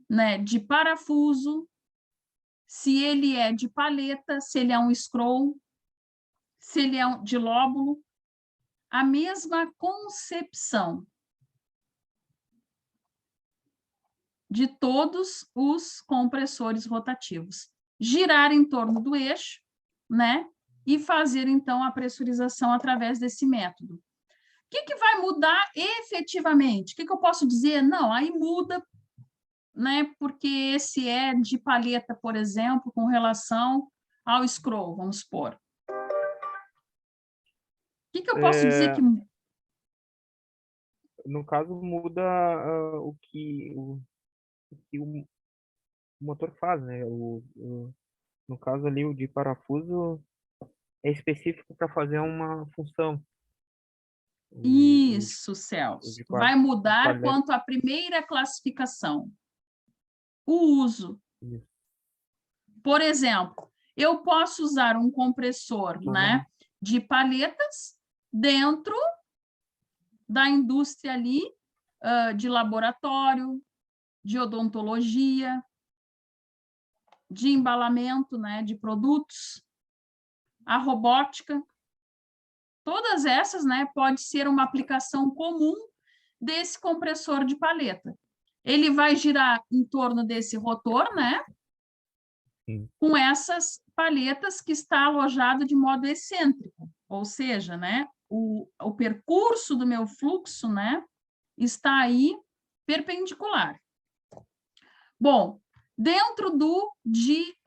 né, de parafuso, se ele é de palheta, se ele é um scroll, se ele é de lóbulo? A mesma concepção de todos os compressores rotativos. Girar em torno do eixo, né? E fazer, então, a pressurização através desse método. O que vai mudar efetivamente? O que eu posso dizer? Não, aí muda, né? Porque esse é de palheta, por exemplo, com relação ao scroll, vamos supor. O que eu posso dizer que... No caso, muda o que o motor faz, né? No caso ali, o de parafuso é específico para fazer uma função. Isso, Celso. de Vai mudar palheta. quanto à primeira classificação. O uso. Isso. Por exemplo, eu posso usar um compressor, né, de palhetas dentro da indústria ali, de laboratório, de odontologia, de embalamento, né, de produtos, a robótica. Todas essas, né, pode ser uma aplicação comum desse compressor de palheta. Ele vai girar em torno desse rotor, né? Sim. Com essas palhetas que está alojado de modo excêntrico, ou seja, né? O percurso do meu fluxo, né? Está aí perpendicular. Bom, dentro de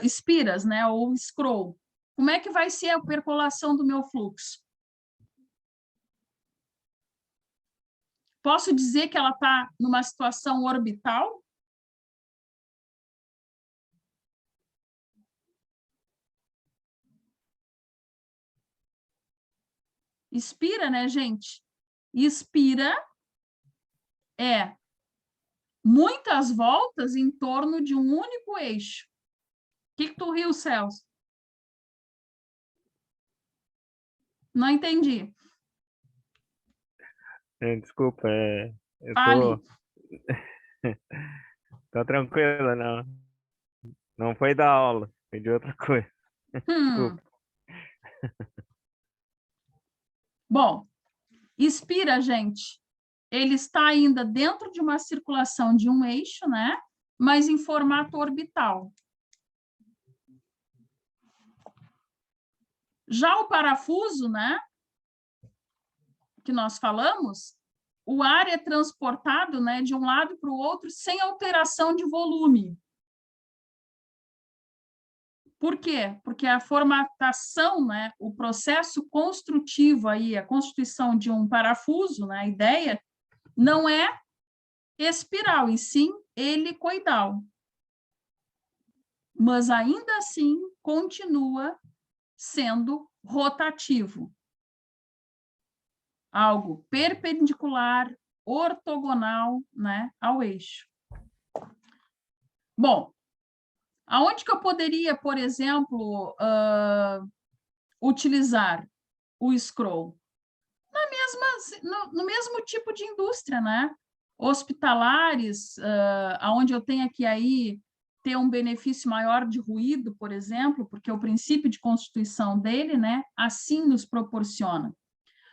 espiras, né? Ou scroll, como é que vai ser a percolação do meu fluxo? Posso dizer que ela está numa situação orbital? Espira, né, gente? Espira é muitas voltas em torno de um único eixo. O que tu riu, Celso? Não entendi. Desculpa, eu Fale. tô tranquilo, não foi da aula, foi de outra coisa. Desculpa. Bom, Espira, gente, ele está ainda dentro de uma circulação de um eixo, né? Mas em formato orbital. Já o parafuso, né? Que nós falamos, o ar é transportado, né, de um lado para o outro sem alteração de volume. Por quê? Porque a formatação, né, o processo construtivo aí, a constituição de um parafuso, né, a ideia não é espiral, e sim helicoidal. Mas ainda assim continua sendo rotativo. Algo perpendicular, ortogonal, né, ao eixo. Bom, aonde que eu poderia, por exemplo, utilizar o scroll? No mesmo tipo de indústria, né? Hospitalares, onde eu tenho que aí ter um benefício maior de ruído, por exemplo, porque o princípio de constituição dele, né, assim nos proporciona.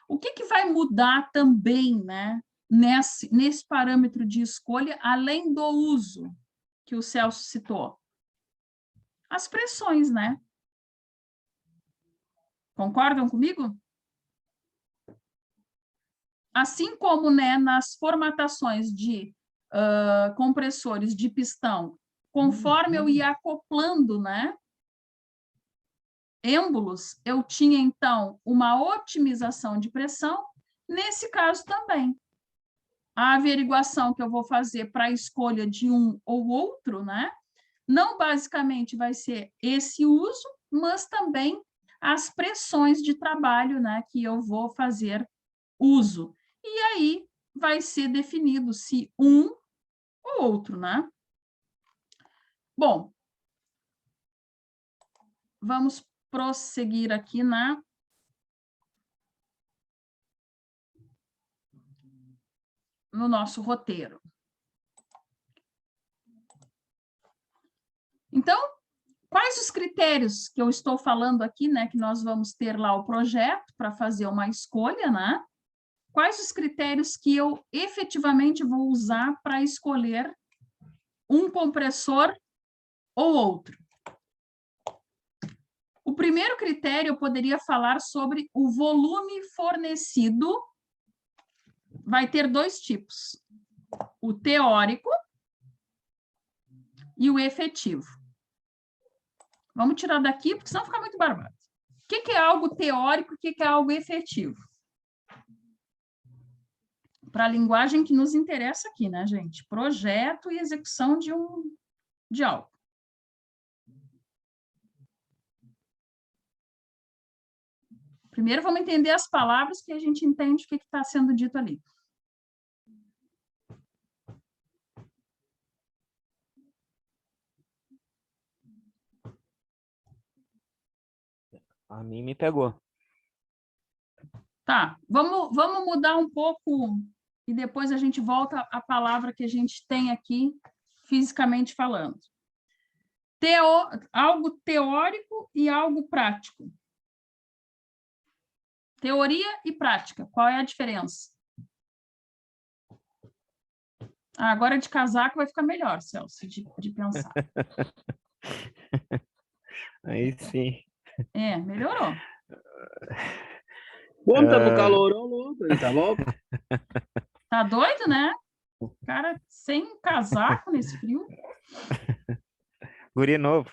O que vai mudar também, né, nesse parâmetro de escolha, além do uso que o Celso citou? As pressões, né? Concordam comigo? Assim como, né, nas formatações de compressores de pistão, conforme eu ia acoplando, né, êmbolos, eu tinha, então, uma otimização de pressão, nesse caso também. A averiguação que eu vou fazer para a escolha de um ou outro, né, não basicamente vai ser esse uso, mas também as pressões de trabalho, né, que eu vou fazer uso. E aí vai ser definido se um ou outro, né? Bom, vamos prosseguir aqui no nosso roteiro. Então, quais os critérios que eu estou falando aqui, né, que nós vamos ter lá o projeto para fazer uma escolha, né? Quais os critérios que eu efetivamente vou usar para escolher um compressor ou outro? O primeiro critério eu poderia falar sobre o volume fornecido. Vai ter dois tipos: o teórico e o efetivo. Vamos tirar daqui, porque senão fica muito barbado. O que é algo teórico e o que é algo efetivo? Para a linguagem que nos interessa aqui, né, gente? Projeto e execução de algo. Primeiro, vamos entender as palavras, que a gente entende o que está sendo dito ali. A mim me pegou. Tá, vamos mudar um pouco e depois a gente volta à palavra que a gente tem aqui, fisicamente falando. Algo teórico e algo prático. Teoria e prática, qual é a diferença? Agora de casaco vai ficar melhor, Celso, de pensar. Aí sim. Melhorou. Bom, tá no calorão louco, tá bom? Tá doido, né? Cara sem casaco nesse frio. Guri novo.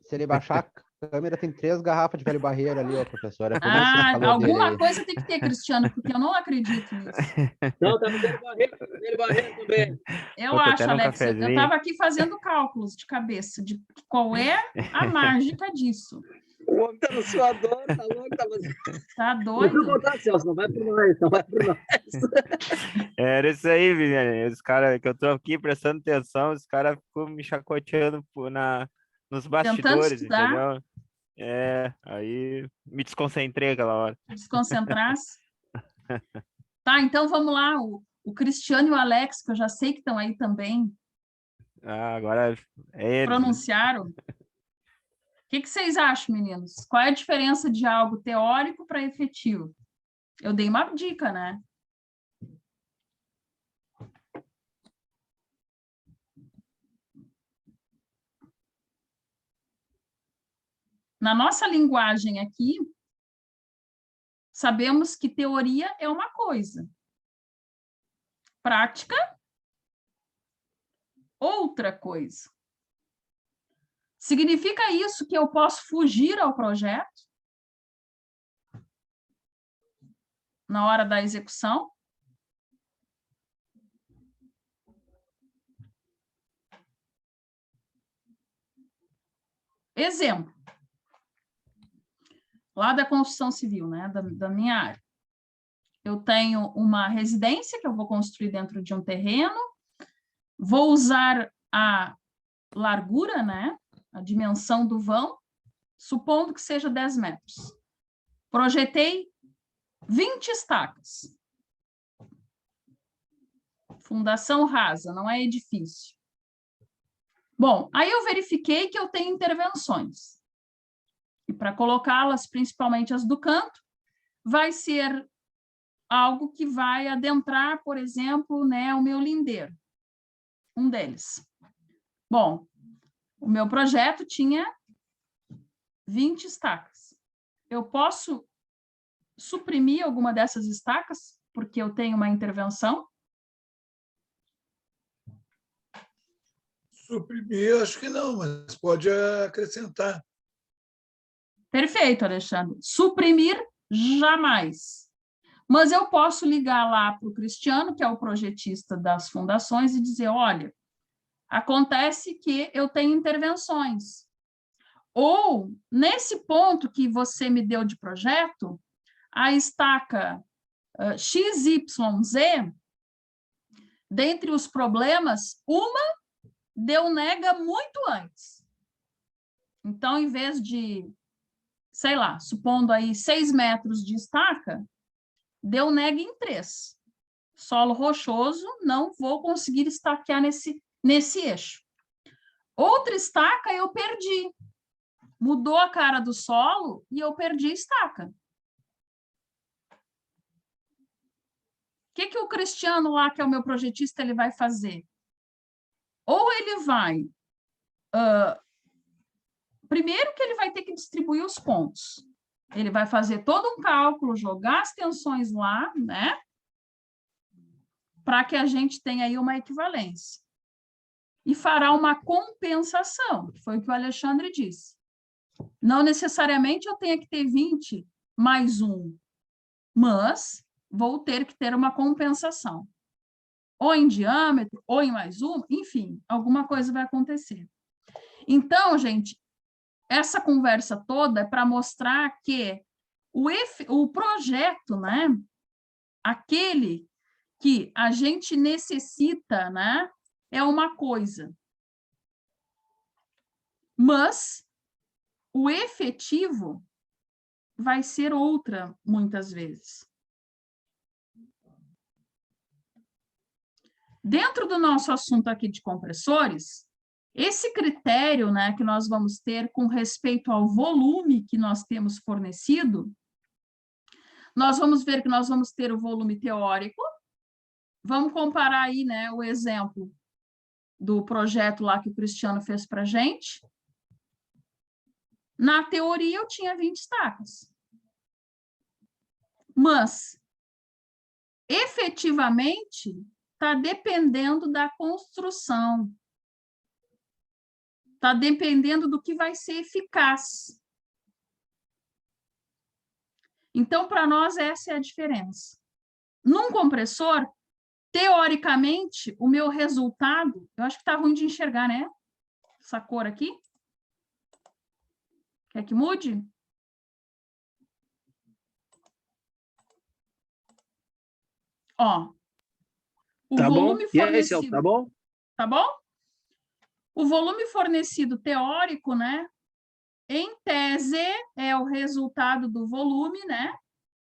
Se ele baixar a câmera, tem 3 garrafas de velho barreiro ali, ó, professor. É por isso esse calor alguma dele aí. coisa tem que ter, Cristiano, porque eu não acredito nisso. Não, tá no velho barreiro também. Eu acho, Alex, eu estava aqui fazendo cálculos de cabeça de qual é a mágica disso. O homem tá no suador, tá louco, tá fazendo... Tá Não doido? vou botar, Celso, não vai por nós, não vai por nós. Era isso aí, Viviane. Os caras que eu tô aqui prestando atenção, os caras ficam me chacoteando nos Tentando bastidores, estudar, entendeu? Aí me desconcentrei aquela hora. desconcentrar-se. Tá, então vamos lá. O Cristiano e o Alex, que eu já sei que estão aí também, Agora é eles, né? pronunciaram. O que vocês acham, meninos? Qual é a diferença de algo teórico para efetivo? Eu dei uma dica, né? Na nossa linguagem aqui, sabemos que teoria é uma coisa, prática, outra coisa. Significa isso que eu posso fugir ao projeto na hora da execução? Exemplo. Lá da construção civil, né, da minha área. Eu tenho uma residência que eu vou construir dentro de um terreno, vou usar a largura, né, a dimensão do vão, supondo que seja 10 metros. Projetei 20 estacas. Fundação rasa, não é edifício. Bom, aí eu verifiquei que eu tenho intervenções. E para colocá-las, principalmente as do canto, vai ser algo que vai adentrar, por exemplo, né, o meu lindeiro. Um deles. Bom, o meu projeto tinha 20 estacas. Eu posso suprimir alguma dessas estacas, porque eu tenho uma intervenção? Suprimir, acho que não, mas pode acrescentar. Perfeito, Alexandre. Suprimir, jamais. Mas eu posso ligar lá para o Cristiano, que é o projetista das fundações, e dizer, olha, acontece que eu tenho intervenções. Ou, nesse ponto que você me deu de projeto, a estaca XYZ, dentre os problemas, uma deu nega muito antes. Então, em vez de, sei lá, supondo aí 6 metros de estaca, deu nega em 3. Solo rochoso, não vou conseguir estaquear nesse eixo. Outra estaca eu perdi. Mudou a cara do solo e eu perdi a estaca. O que o Cristiano lá, que é o meu projetista, ele vai fazer? Ou ele vai... primeiro que ele vai ter que distribuir os pontos. Ele vai fazer todo um cálculo, jogar as tensões lá, né? Para que a gente tenha aí uma equivalência. E fará uma compensação, que foi o que o Alexandre disse. Não necessariamente eu tenha que ter 20 mais 1, mas vou ter que ter uma compensação. Ou em diâmetro, ou em mais 1, enfim, alguma coisa vai acontecer. Então, gente, essa conversa toda é para mostrar que o projeto, né, aquele que a gente necessita, né, é uma coisa. Mas o efetivo vai ser outra, muitas vezes. Dentro do nosso assunto aqui de compressores, esse critério, né, que nós vamos ter com respeito ao volume que nós temos fornecido, nós vamos ver que nós vamos ter o volume teórico. Vamos comparar aí, né, o exemplo do projeto lá que o Cristiano fez para a gente. Na teoria, eu tinha 20 estacas. Mas, efetivamente, está dependendo da construção. Está dependendo do que vai ser eficaz. Então, para nós, essa é a diferença. Num compressor, teoricamente, o meu resultado... Eu acho que está ruim de enxergar, né? Essa cor aqui. Quer que mude? Ó, o Tá bom? volume E aí, Celso, fornecido, tá bom? tá bom? O volume fornecido teórico, né? Em tese, é o resultado do volume, né?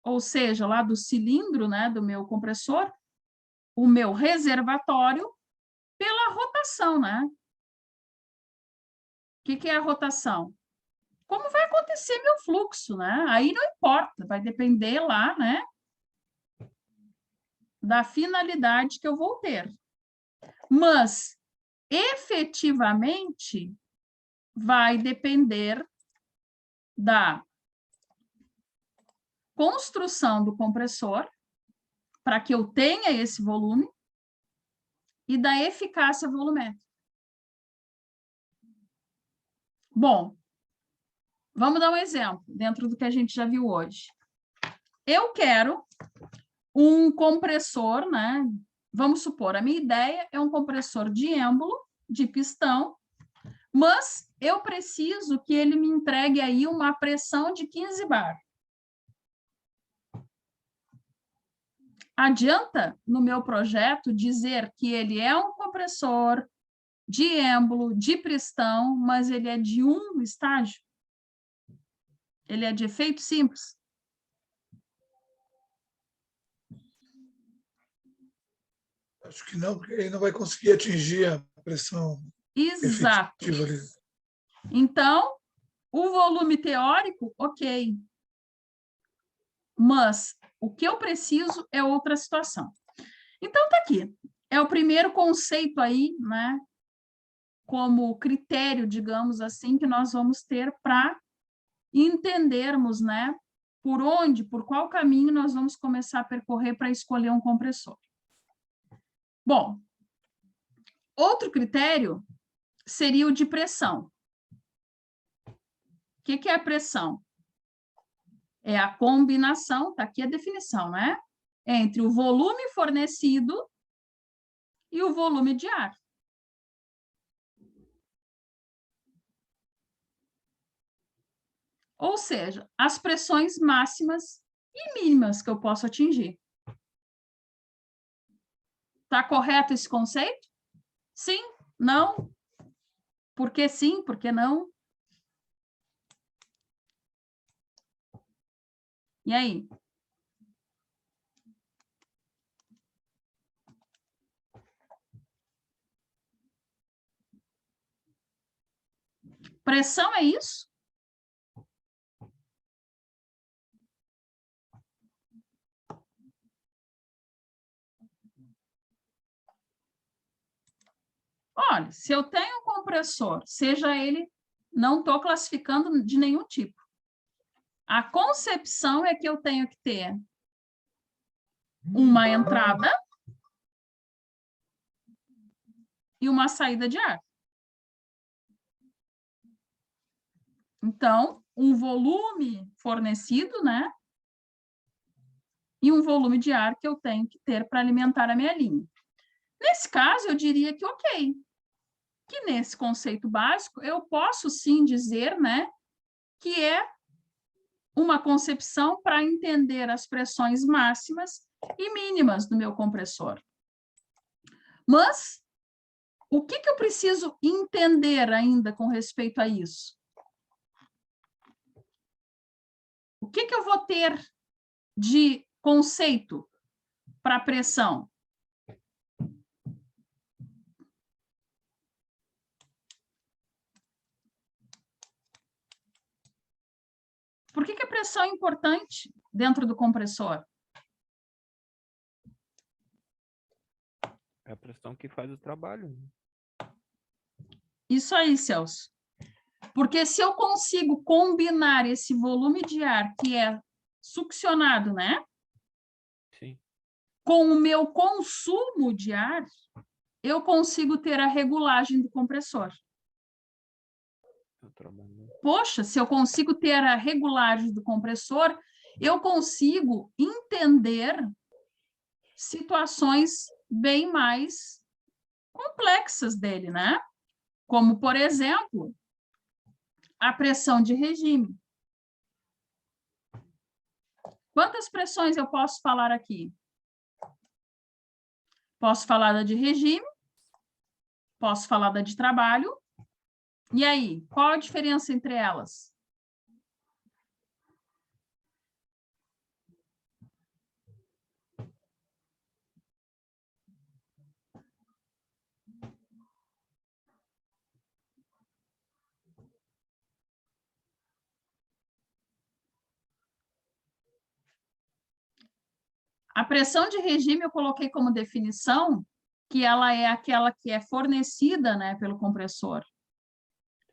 Ou seja, lá do cilindro, né? Do meu compressor, o meu reservatório, pela rotação, né? O que é a rotação? Como vai acontecer meu fluxo, né? Aí não importa, vai depender lá, né? Da finalidade que eu vou ter. Mas, efetivamente, vai depender da construção do compressor, para que eu tenha esse volume, e da eficácia volumétrica. Bom, vamos dar um exemplo, dentro do que a gente já viu hoje. Eu quero um compressor, né? Vamos supor, a minha ideia é um compressor de êmbolo, de pistão, mas eu preciso que ele me entregue aí uma pressão de 15 bar. Adianta, no meu projeto, dizer que ele é um compressor de êmbolo, de pistão, mas ele é de um estágio? Ele é de efeito simples? Acho que não, porque ele não vai conseguir atingir a pressão Exato. efetiva ali. Então, o volume teórico, ok. Mas o que eu preciso é outra situação. Então, tá aqui. É o primeiro conceito aí, né? Como critério, digamos assim, que nós vamos ter para entendermos, né? Por onde, por qual caminho nós vamos começar a percorrer para escolher um compressor. Bom, outro critério seria o de pressão. O que é a pressão? É a combinação, tá aqui a definição, né? Entre o volume fornecido e o volume de ar. Ou seja, as pressões máximas e mínimas que eu posso atingir. Tá correto esse conceito? Sim? Não? Por que sim? Por que não? E aí? Pressão é isso? Olha, se eu tenho um compressor, seja ele, não estou classificando de nenhum tipo. A concepção é que eu tenho que ter uma entrada e uma saída de ar. Então, um volume fornecido, né? E um volume de ar que eu tenho que ter para alimentar a minha linha. Nesse caso, eu diria que ok. Que nesse conceito básico, eu posso sim dizer, né? Que é uma concepção para entender as pressões máximas e mínimas do meu compressor. Mas, o que eu preciso entender ainda com respeito a isso? O que eu vou ter de conceito para pressão? Por que a pressão é importante dentro do compressor? É a pressão que faz o trabalho. Isso aí, Celso. Porque se eu consigo combinar esse volume de ar que é succionado, né? Sim. Com o meu consumo de ar, eu consigo ter a regulagem do compressor. Poxa, se eu consigo ter a regulagem do compressor, eu consigo entender situações bem mais complexas dele, né? Como, por exemplo, a pressão de regime. Quantas pressões eu posso falar aqui? Posso falar da de regime, posso falar da de trabalho. E aí, qual a diferença entre elas? A pressão de regime eu coloquei como definição que ela é aquela que é fornecida, né, pelo compressor.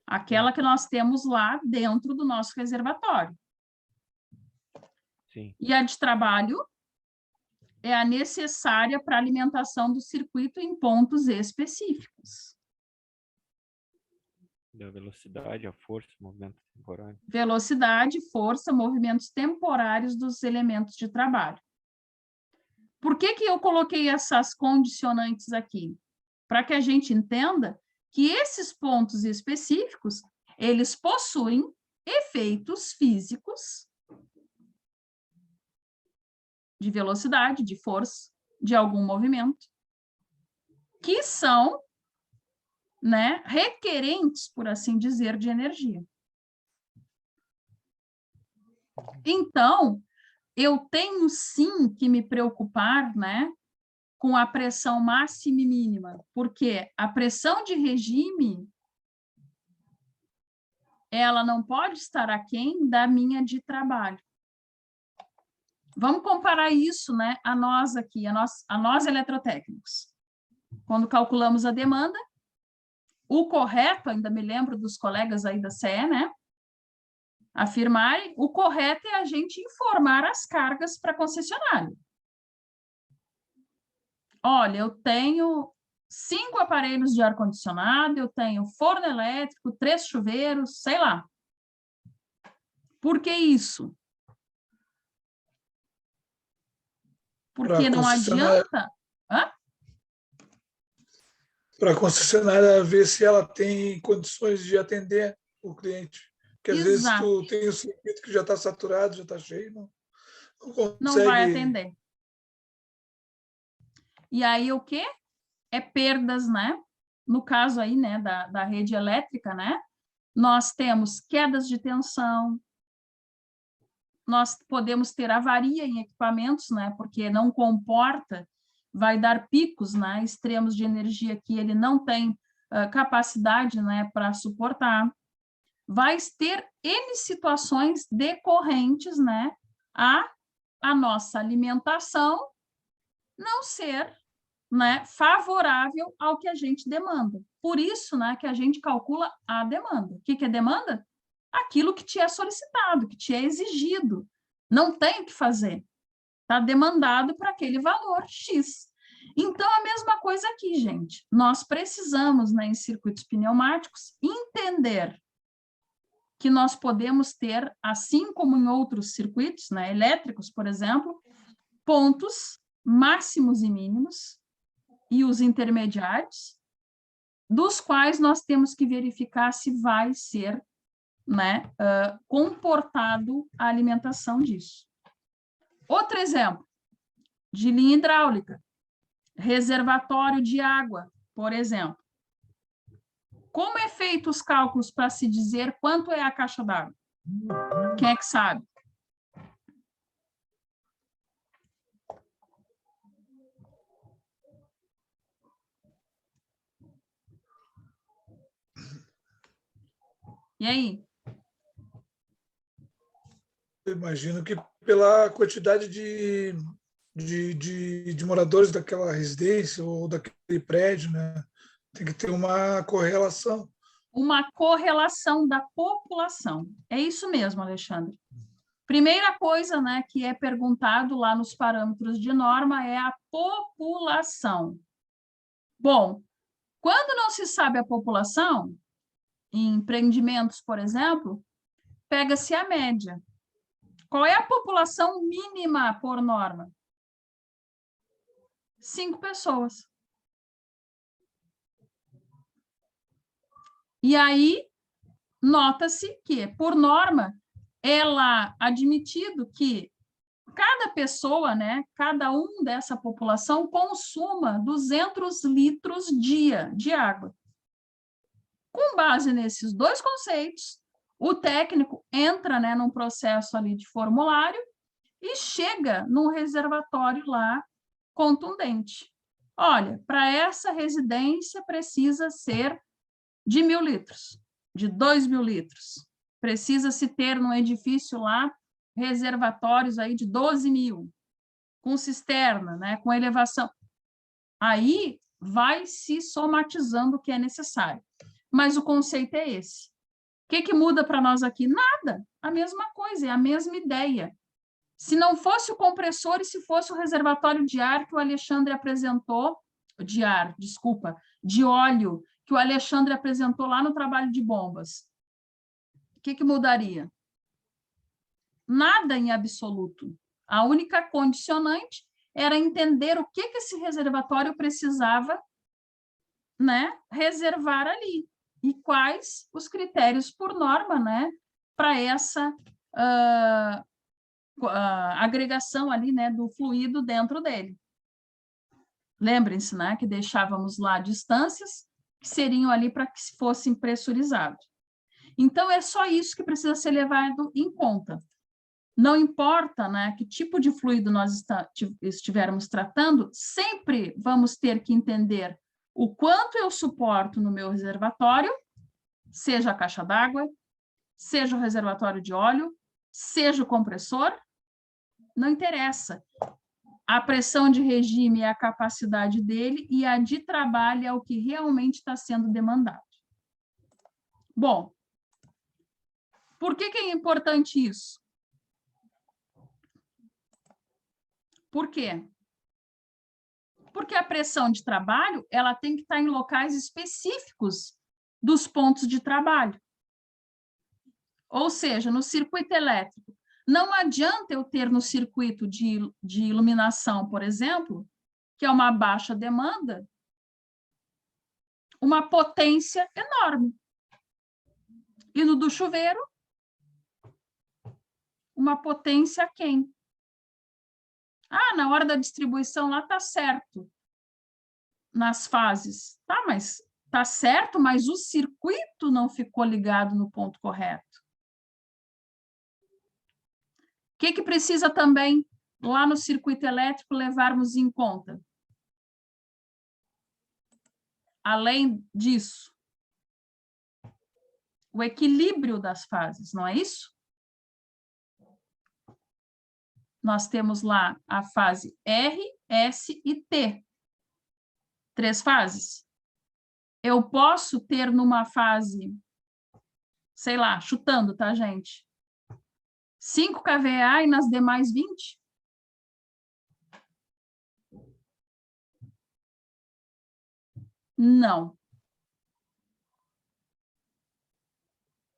Aquela que nós temos lá dentro do nosso reservatório. Sim. E a de trabalho é a necessária para a alimentação do circuito em pontos específicos. Da velocidade, a força, o movimento temporário. Velocidade, força, movimentos temporários dos elementos de trabalho. Por que que eu coloquei essas condicionantes aqui? Para que a gente entenda que esses pontos específicos, eles possuem efeitos físicos de velocidade, de força, de algum movimento, que são, né, requerentes, por assim dizer, de energia. Então, eu tenho sim que me preocupar, né, com a pressão máxima e mínima, porque a pressão de regime ela não pode estar aquém da minha de trabalho. Vamos comparar isso, né, a nós aqui, a nós eletrotécnicos. Quando calculamos a demanda, o correto, ainda me lembro dos colegas aí da CE, né, afirmarem, o correto é a gente informar as cargas para a concessionária. Olha, eu tenho 5 aparelhos de ar-condicionado, eu tenho forno elétrico, 3 chuveiros, sei lá. Por que isso? Porque não adianta... Para a concessionária ver se ela tem condições de atender o cliente. Porque às vezes tu tem o circuito que já está saturado, já está cheio, não consegue... Não vai atender. E aí o quê? É perdas, né? No caso aí, né, da rede elétrica, né? Nós temos quedas de tensão, nós podemos ter avaria em equipamentos, né? Porque não comporta, vai dar picos, né? Extremos de energia que ele não tem capacidade, né, para suportar. Vai ter N situações decorrentes, né, a nossa alimentação não ser, né, favorável ao que a gente demanda. Por isso, né, que a gente calcula a demanda. O que é demanda? Aquilo que te é solicitado, que te é exigido. Não tem o que fazer. Está demandado para aquele valor X. Então, a mesma coisa aqui, gente. Nós precisamos, né, em circuitos pneumáticos, entender que nós podemos ter, assim como em outros circuitos, né, elétricos, por exemplo, pontos máximos e mínimos e os intermediários, dos quais nós temos que verificar se vai ser, né, comportado a alimentação disso. Outro exemplo, de linha hidráulica, reservatório de água, por exemplo. Como é feito os cálculos para se dizer quanto é a caixa d'água? Quem é que sabe? E aí? Eu imagino que pela quantidade de moradores daquela residência ou daquele prédio, né? Tem que ter uma correlação. Uma correlação da população. É isso mesmo, Alexandre. Primeira coisa, né, que é perguntado lá nos parâmetros de norma é a população. Bom, quando não se sabe a população, em empreendimentos, por exemplo, pega-se a média. Qual é a população mínima por norma? 5 pessoas. E aí, nota-se que, por norma, ela admitido que cada pessoa, né, cada um dessa população consuma 200 litros dia de água. Com base nesses dois conceitos, o técnico entra, né, num processo ali de formulário e chega num reservatório lá contundente. Olha, para essa residência precisa ser de 1.000 litros, de 2.000 litros. Precisa-se ter no edifício lá reservatórios aí de 12.000, com cisterna, né, com elevação. Aí vai se somatizando o que é necessário. Mas o conceito é esse. O que muda para nós aqui? Nada. A mesma coisa, é a mesma ideia. Se não fosse o compressor e se fosse o reservatório de ar que o Alexandre apresentou, de óleo, que o Alexandre apresentou lá no trabalho de bombas, o que mudaria? Nada em absoluto. A única condicionante era entender o que esse reservatório precisava, né, reservar ali. E quais os critérios por norma, né, para essa agregação ali, né, do fluido dentro dele. Lembrem-se, né, que deixávamos lá distâncias que seriam ali para que fossem pressurizados. Então, é só isso que precisa ser levado em conta. Não importa, né, que tipo de fluido nós estivermos tratando, sempre vamos ter que entender o quanto eu suporto no meu reservatório, seja a caixa d'água, seja o reservatório de óleo, seja o compressor, não interessa. A pressão de regime é a capacidade dele e a de trabalho é o que realmente está sendo demandado. Bom, por que é importante isso? Por quê? Porque a pressão de trabalho ela tem que estar em locais específicos dos pontos de trabalho. Ou seja, no circuito elétrico, não adianta eu ter no circuito de iluminação, por exemplo, que é uma baixa demanda, uma potência enorme. E no do chuveiro, uma potência aquém. Ah, na hora da distribuição lá está certo, nas fases. Tá, mas está certo, mas o circuito não ficou ligado no ponto correto. O que precisa também, lá no circuito elétrico, levarmos em conta? Além disso, o equilíbrio das fases, não é isso? Nós temos lá a fase R, S e T. 3 fases. Eu posso ter numa fase, sei lá, chutando, tá, gente? 5 kVA e nas demais 20? Não.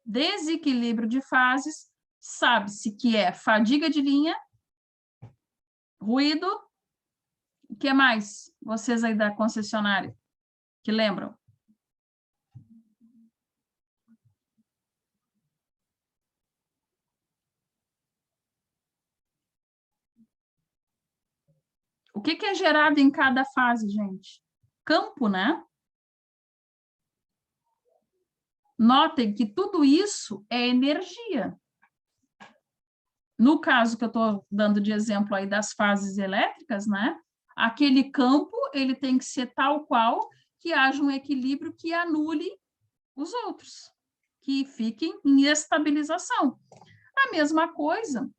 Desequilíbrio de fases, sabe-se que é fadiga de linha, ruído, o que mais? Vocês aí da concessionária, que lembram? O que é gerado em cada fase, gente? Campo, né? Notem que tudo isso é energia. No caso que eu estou dando de exemplo aí das fases elétricas, né? Aquele campo, ele tem que ser tal qual que haja um equilíbrio que anule os outros, que fiquem em estabilização. A mesma coisa,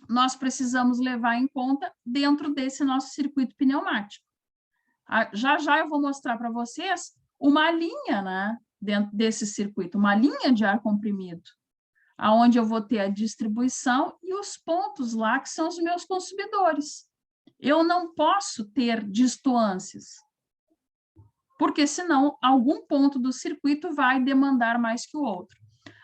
nós precisamos levar em conta dentro desse nosso circuito pneumático. Já já eu vou mostrar para vocês uma linha, né, dentro desse circuito, uma linha de ar comprimido, aonde eu vou ter a distribuição e os pontos lá que são os meus consumidores. Eu não posso ter distoâncias, porque senão algum ponto do circuito vai demandar mais que o outro.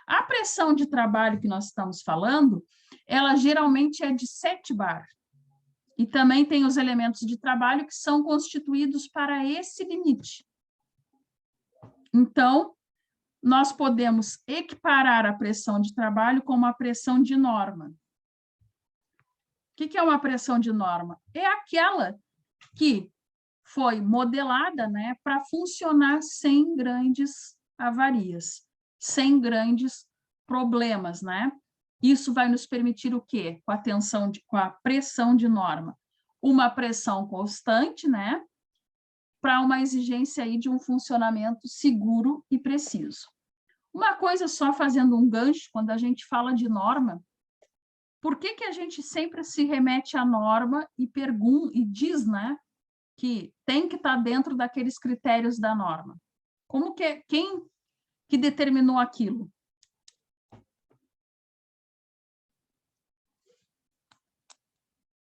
A pressão de trabalho que nós estamos falando, ela geralmente é de 7 bar. E também tem os elementos de trabalho que são constituídos para esse limite. Então, nós podemos equiparar a pressão de trabalho com uma pressão de norma. que é uma pressão de norma? É aquela que foi modelada, né, para funcionar sem grandes avarias, sem grandes problemas, né? Isso vai nos permitir o quê? Com a pressão de norma, uma pressão constante, né, para uma exigência aí de um funcionamento seguro e preciso. Uma coisa só fazendo um gancho, quando a gente fala de norma, por que que a gente sempre se remete à norma e pergunta e diz, né, que tem que estar dentro daqueles critérios da norma? Como que quem que determinou aquilo?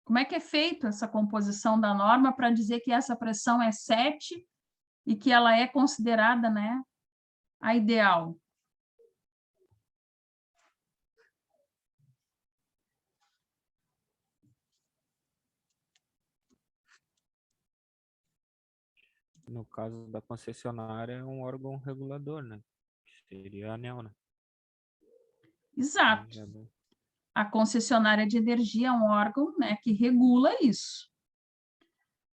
Como é que é feita essa composição da norma para dizer que essa pressão é 7 e que ela é considerada, né, a ideal? No caso da concessionária, é um órgão regulador, né? Que seria a ANEEL, né? Exato. A concessionária de energia é um órgão, né, que regula isso.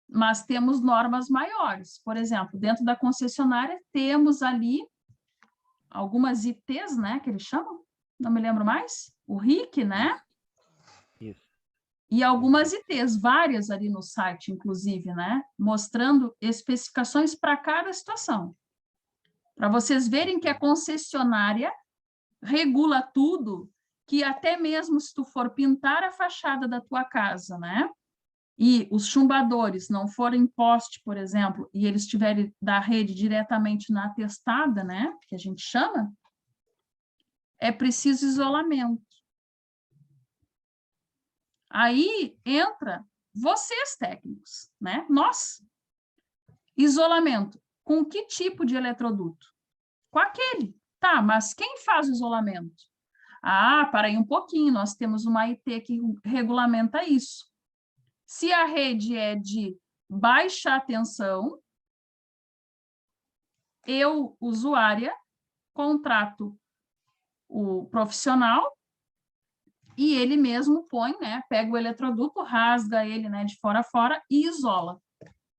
Mas temos normas maiores. Por exemplo, dentro da concessionária, temos ali algumas ITs, né, que eles chamam, não me lembro mais, o RIC, né? Isso. E algumas ITs, várias ali no site, inclusive, né, mostrando especificações para cada situação. Para vocês verem que a concessionária regula tudo, que até mesmo se tu for pintar a fachada da tua casa, né, e os chumbadores não forem poste, por exemplo, e eles tiverem da rede diretamente na atestada, né, que a gente chama, é preciso isolamento. Aí entra vocês técnicos, né, nós. Isolamento, com que tipo de eletroduto? Com aquele. Tá, mas quem faz o isolamento? Ah, para aí um pouquinho, nós temos uma IT que regulamenta isso. Se a rede é de baixa tensão, eu, usuária, contrato o profissional e ele mesmo põe, né, pega o eletroduto, rasga ele, né, de fora a fora e isola.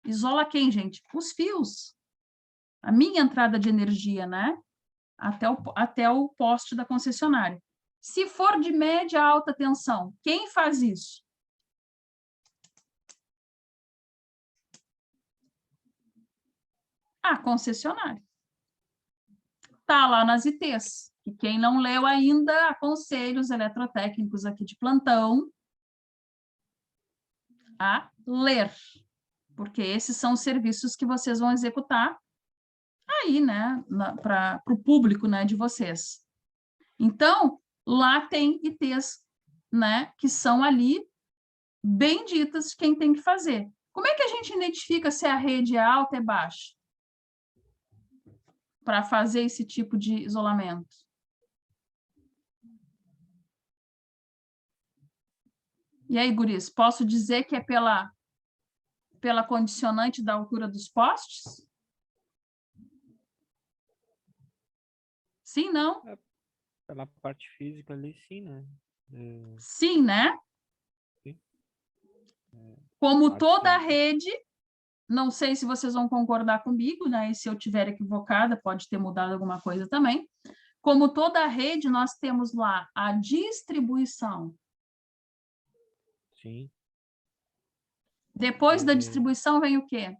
Isola quem, gente? Os fios. A minha entrada de energia, né, até o poste da concessionária. Se for de média a alta tensão, quem faz isso? A concessionária. Está lá nas ITs. E quem não leu ainda, aconselho os eletrotécnicos aqui de plantão a ler, porque esses são os serviços que vocês vão executar aí, né, para o público, né, de vocês. Então, lá tem ITs, né, que são ali bem ditas de quem tem que fazer. Como é que a gente identifica se a rede é alta ou é baixa? Para fazer esse tipo de isolamento? E aí, guris, posso dizer que é pela condicionante da altura dos postes? Sim, não? Pela parte física ali, sim, né? Sim, né? Sim. Como toda a rede, não sei se vocês vão concordar comigo, né? E se eu estiver equivocada, pode ter mudado alguma coisa também. Como toda a rede, nós temos lá a distribuição. Sim. Depois da distribuição vem o quê?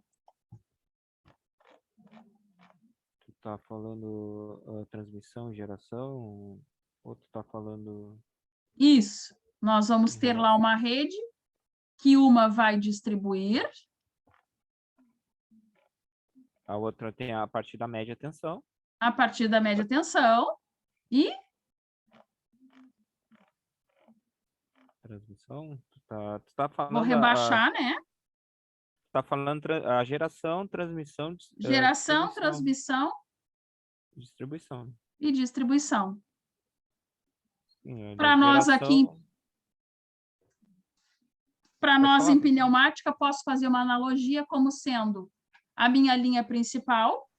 Tu tá falando transmissão, geração, ou tu tá falando... Isso. Nós vamos ter lá uma rede que uma vai distribuir. A outra tem a partir da média tensão. A partir da média tensão. E... Transmissão. Tu tá falando... Vou rebaixar, né? Tu tá falando a geração, transmissão... Geração, transmissão... Distribuição. E distribuição. Para nós aqui... Para nós em pneumática, posso fazer uma analogia como sendo a minha linha principal,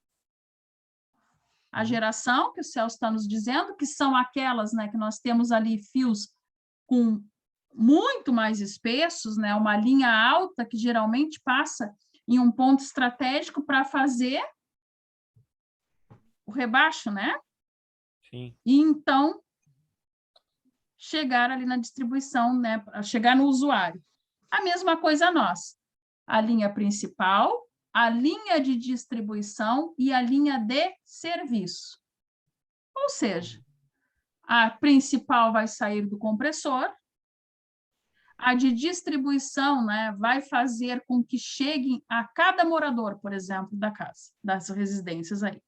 a geração, que o Celso está nos dizendo, que são aquelas, né, que nós temos ali fios com muito mais espessos, né? Uma linha alta que geralmente passa em um ponto estratégico para fazer o rebaixo, né? Sim. E então chegar ali na distribuição, né? Chegar no usuário. A mesma coisa nós. A linha principal, a linha de distribuição e a linha de serviço. Ou seja, a principal vai sair do compressor, a de distribuição, né, vai fazer com que cheguem a cada morador, por exemplo, da casa, das residências aí.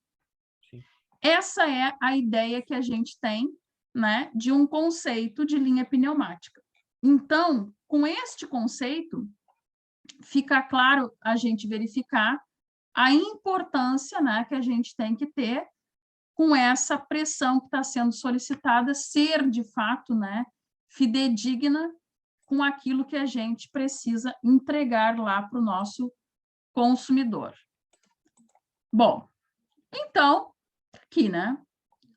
Sim. Essa é a ideia que a gente tem, né, de um conceito de linha pneumática. Então, com este conceito, fica claro a gente verificar a importância, né, que a gente tem que ter com essa pressão que está sendo solicitada, ser, de fato, né, fidedigna com aquilo que a gente precisa entregar lá para o nosso consumidor. Bom, então, aqui, né,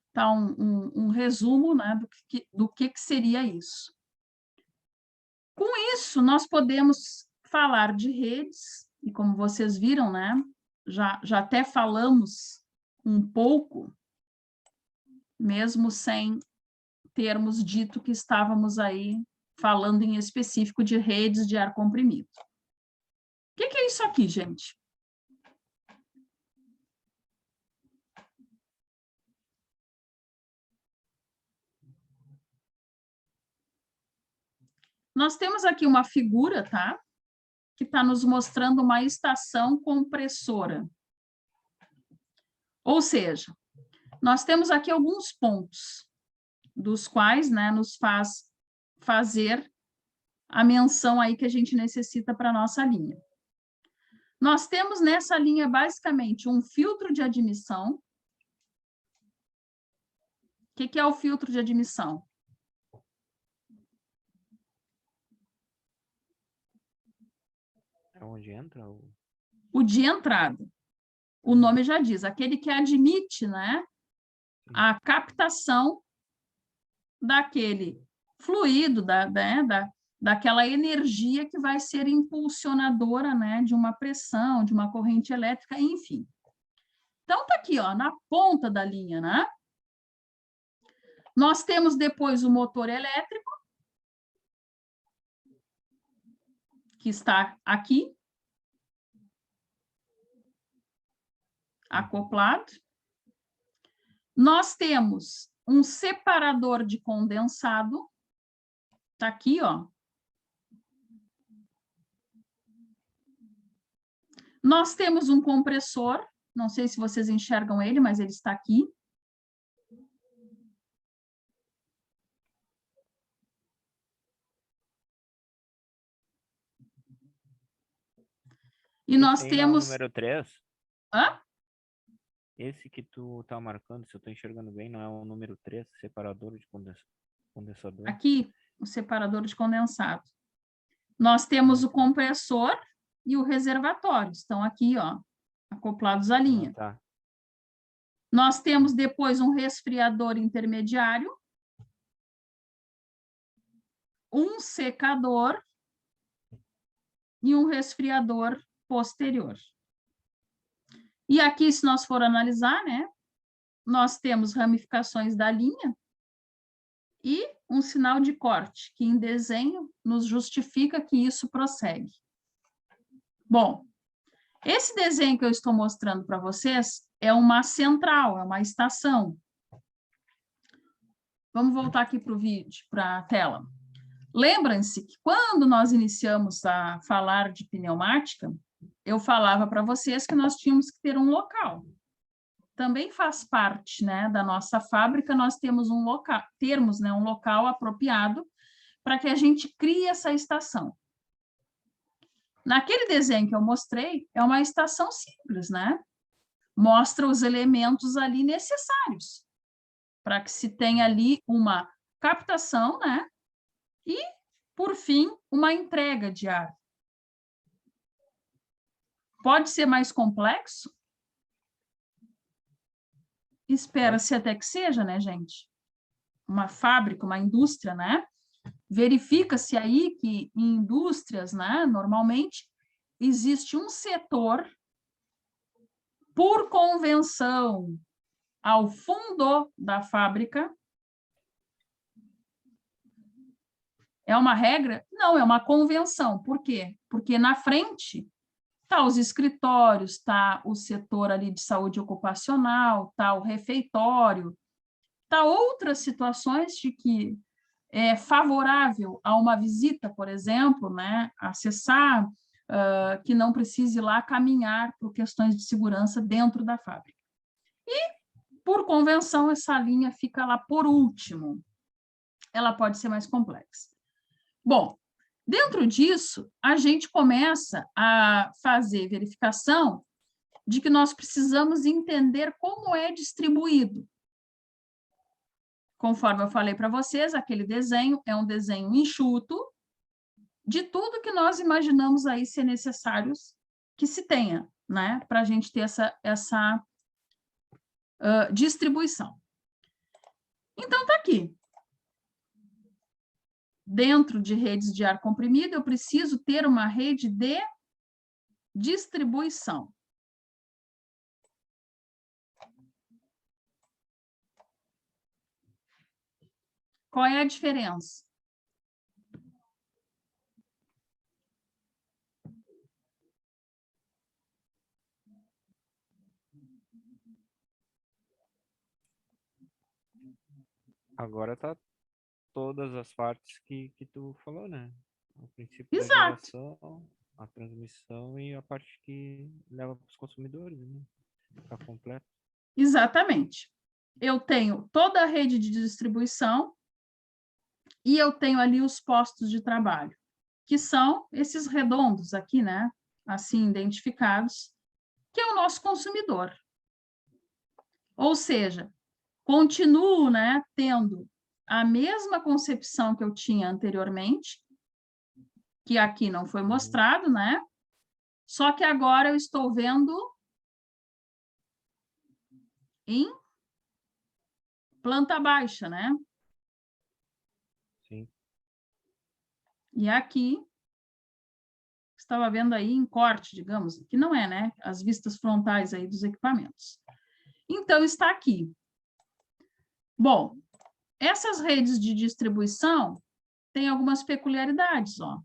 está um resumo, né, do que seria isso. Com isso, nós podemos falar de redes, e como vocês viram, né, já até falamos um pouco, mesmo sem termos dito que estávamos aí falando em específico de redes de ar comprimido. O que é isso aqui, gente? Nós temos aqui uma figura, tá? Que está nos mostrando uma estação compressora. Ou seja, nós temos aqui alguns pontos, dos quais, né, nos faz fazer a menção aí que a gente necessita para a nossa linha. Nós temos nessa linha, basicamente, um filtro de admissão. O que é o filtro de admissão? É onde entra o de entrada. O nome já diz, aquele que admite, né, a captação daquele fluido, daquela energia que vai ser impulsionadora, né, de uma pressão, de uma corrente elétrica, enfim. Então, tá aqui, ó, na ponta da linha, né? Nós temos depois o motor elétrico, que está aqui, acoplado. Nós temos um separador de condensado, está aqui, ó. Nós temos um compressor, não sei se vocês enxergam ele, mas ele está aqui. E nós temos... número 3? Hã? Esse que tu tá marcando, se eu tô enxergando bem, não é o número 3, separador de condensador? Aqui, o separador de condensado. Nós temos o compressor e o reservatório, estão aqui, ó, acoplados à linha. Tá. Nós temos depois um resfriador intermediário, um secador e um resfriador posterior. E aqui, se nós for analisar, né, nós temos ramificações da linha e um sinal de corte, que em desenho nos justifica que isso prossegue. Bom, esse desenho que eu estou mostrando para vocês é uma central, é uma estação. Vamos voltar aqui para o vídeo, para a tela. Lembrem-se que quando nós iniciamos a falar de pneumática, eu falava para vocês que nós tínhamos que ter um local. Também faz parte, né, da nossa fábrica, nós temos um local apropriado para que a gente crie essa estação. Naquele desenho que eu mostrei, é uma estação simples, né? Mostra os elementos ali necessários para que se tenha ali uma captação, né? E, por fim, uma entrega de ar. Pode ser mais complexo? Espera-se até que seja, né, gente? Uma fábrica, uma indústria, né? verifica-se aí que em indústrias, né, normalmente, existe um setor, por convenção, ao fundo da fábrica. É uma regra? Não, é uma convenção. Por quê? Porque na frente está os escritórios, está o setor ali de saúde ocupacional, está o refeitório, está outras situações de que é favorável a uma visita, por exemplo, né, acessar, que não precise ir lá caminhar por questões de segurança dentro da fábrica. E, por convenção, essa linha fica lá por último. Ela pode ser mais complexa. Bom, dentro disso, a gente começa a fazer verificação de que nós precisamos entender como é distribuído. Conforme eu falei para vocês, aquele desenho é um desenho enxuto de tudo que nós imaginamos aí ser necessários que se tenha, né, para a gente ter essa distribuição. Então, está aqui. Dentro de redes de ar comprimido, eu preciso ter uma rede de distribuição. Qual é a diferença? Agora tá todas as partes que tu falou, né? O princípio Exato. da geração, a transmissão e a parte que leva para os consumidores, né? Fica completo. Exatamente. Eu tenho toda a rede de distribuição e eu tenho ali os postos de trabalho, que são esses redondos aqui, né? Assim identificados, que é o nosso consumidor. Ou seja, continuo, né, tendo a mesma concepção que eu tinha anteriormente, que aqui não foi mostrado, né? Só que agora eu estou vendo em planta baixa, né? Sim. E aqui, estava vendo aí em corte, digamos, que não é, né? As vistas frontais aí dos equipamentos. Então, está aqui. Bom, essas redes de distribuição têm algumas peculiaridades, ó.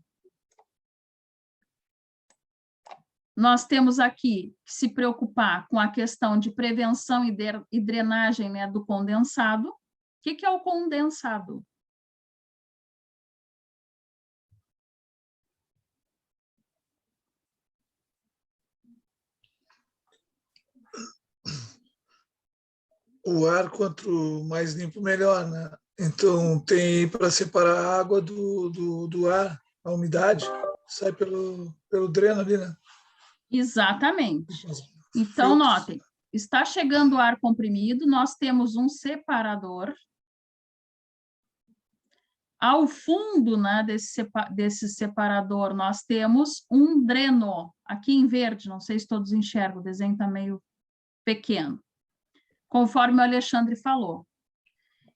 Nós temos aqui que se preocupar com a questão de prevenção e drenagem, né, do condensado. O que é o condensado? O ar, quanto mais limpo, melhor, né? Então, tem para separar a água do ar, a umidade, sai pelo dreno ali, né? Exatamente. Então, notem, está chegando o ar comprimido, nós temos um separador. Ao fundo, né, desse separador, nós temos um dreno, aqui em verde, não sei se todos enxergam, o desenho está meio pequeno, conforme o Alexandre falou.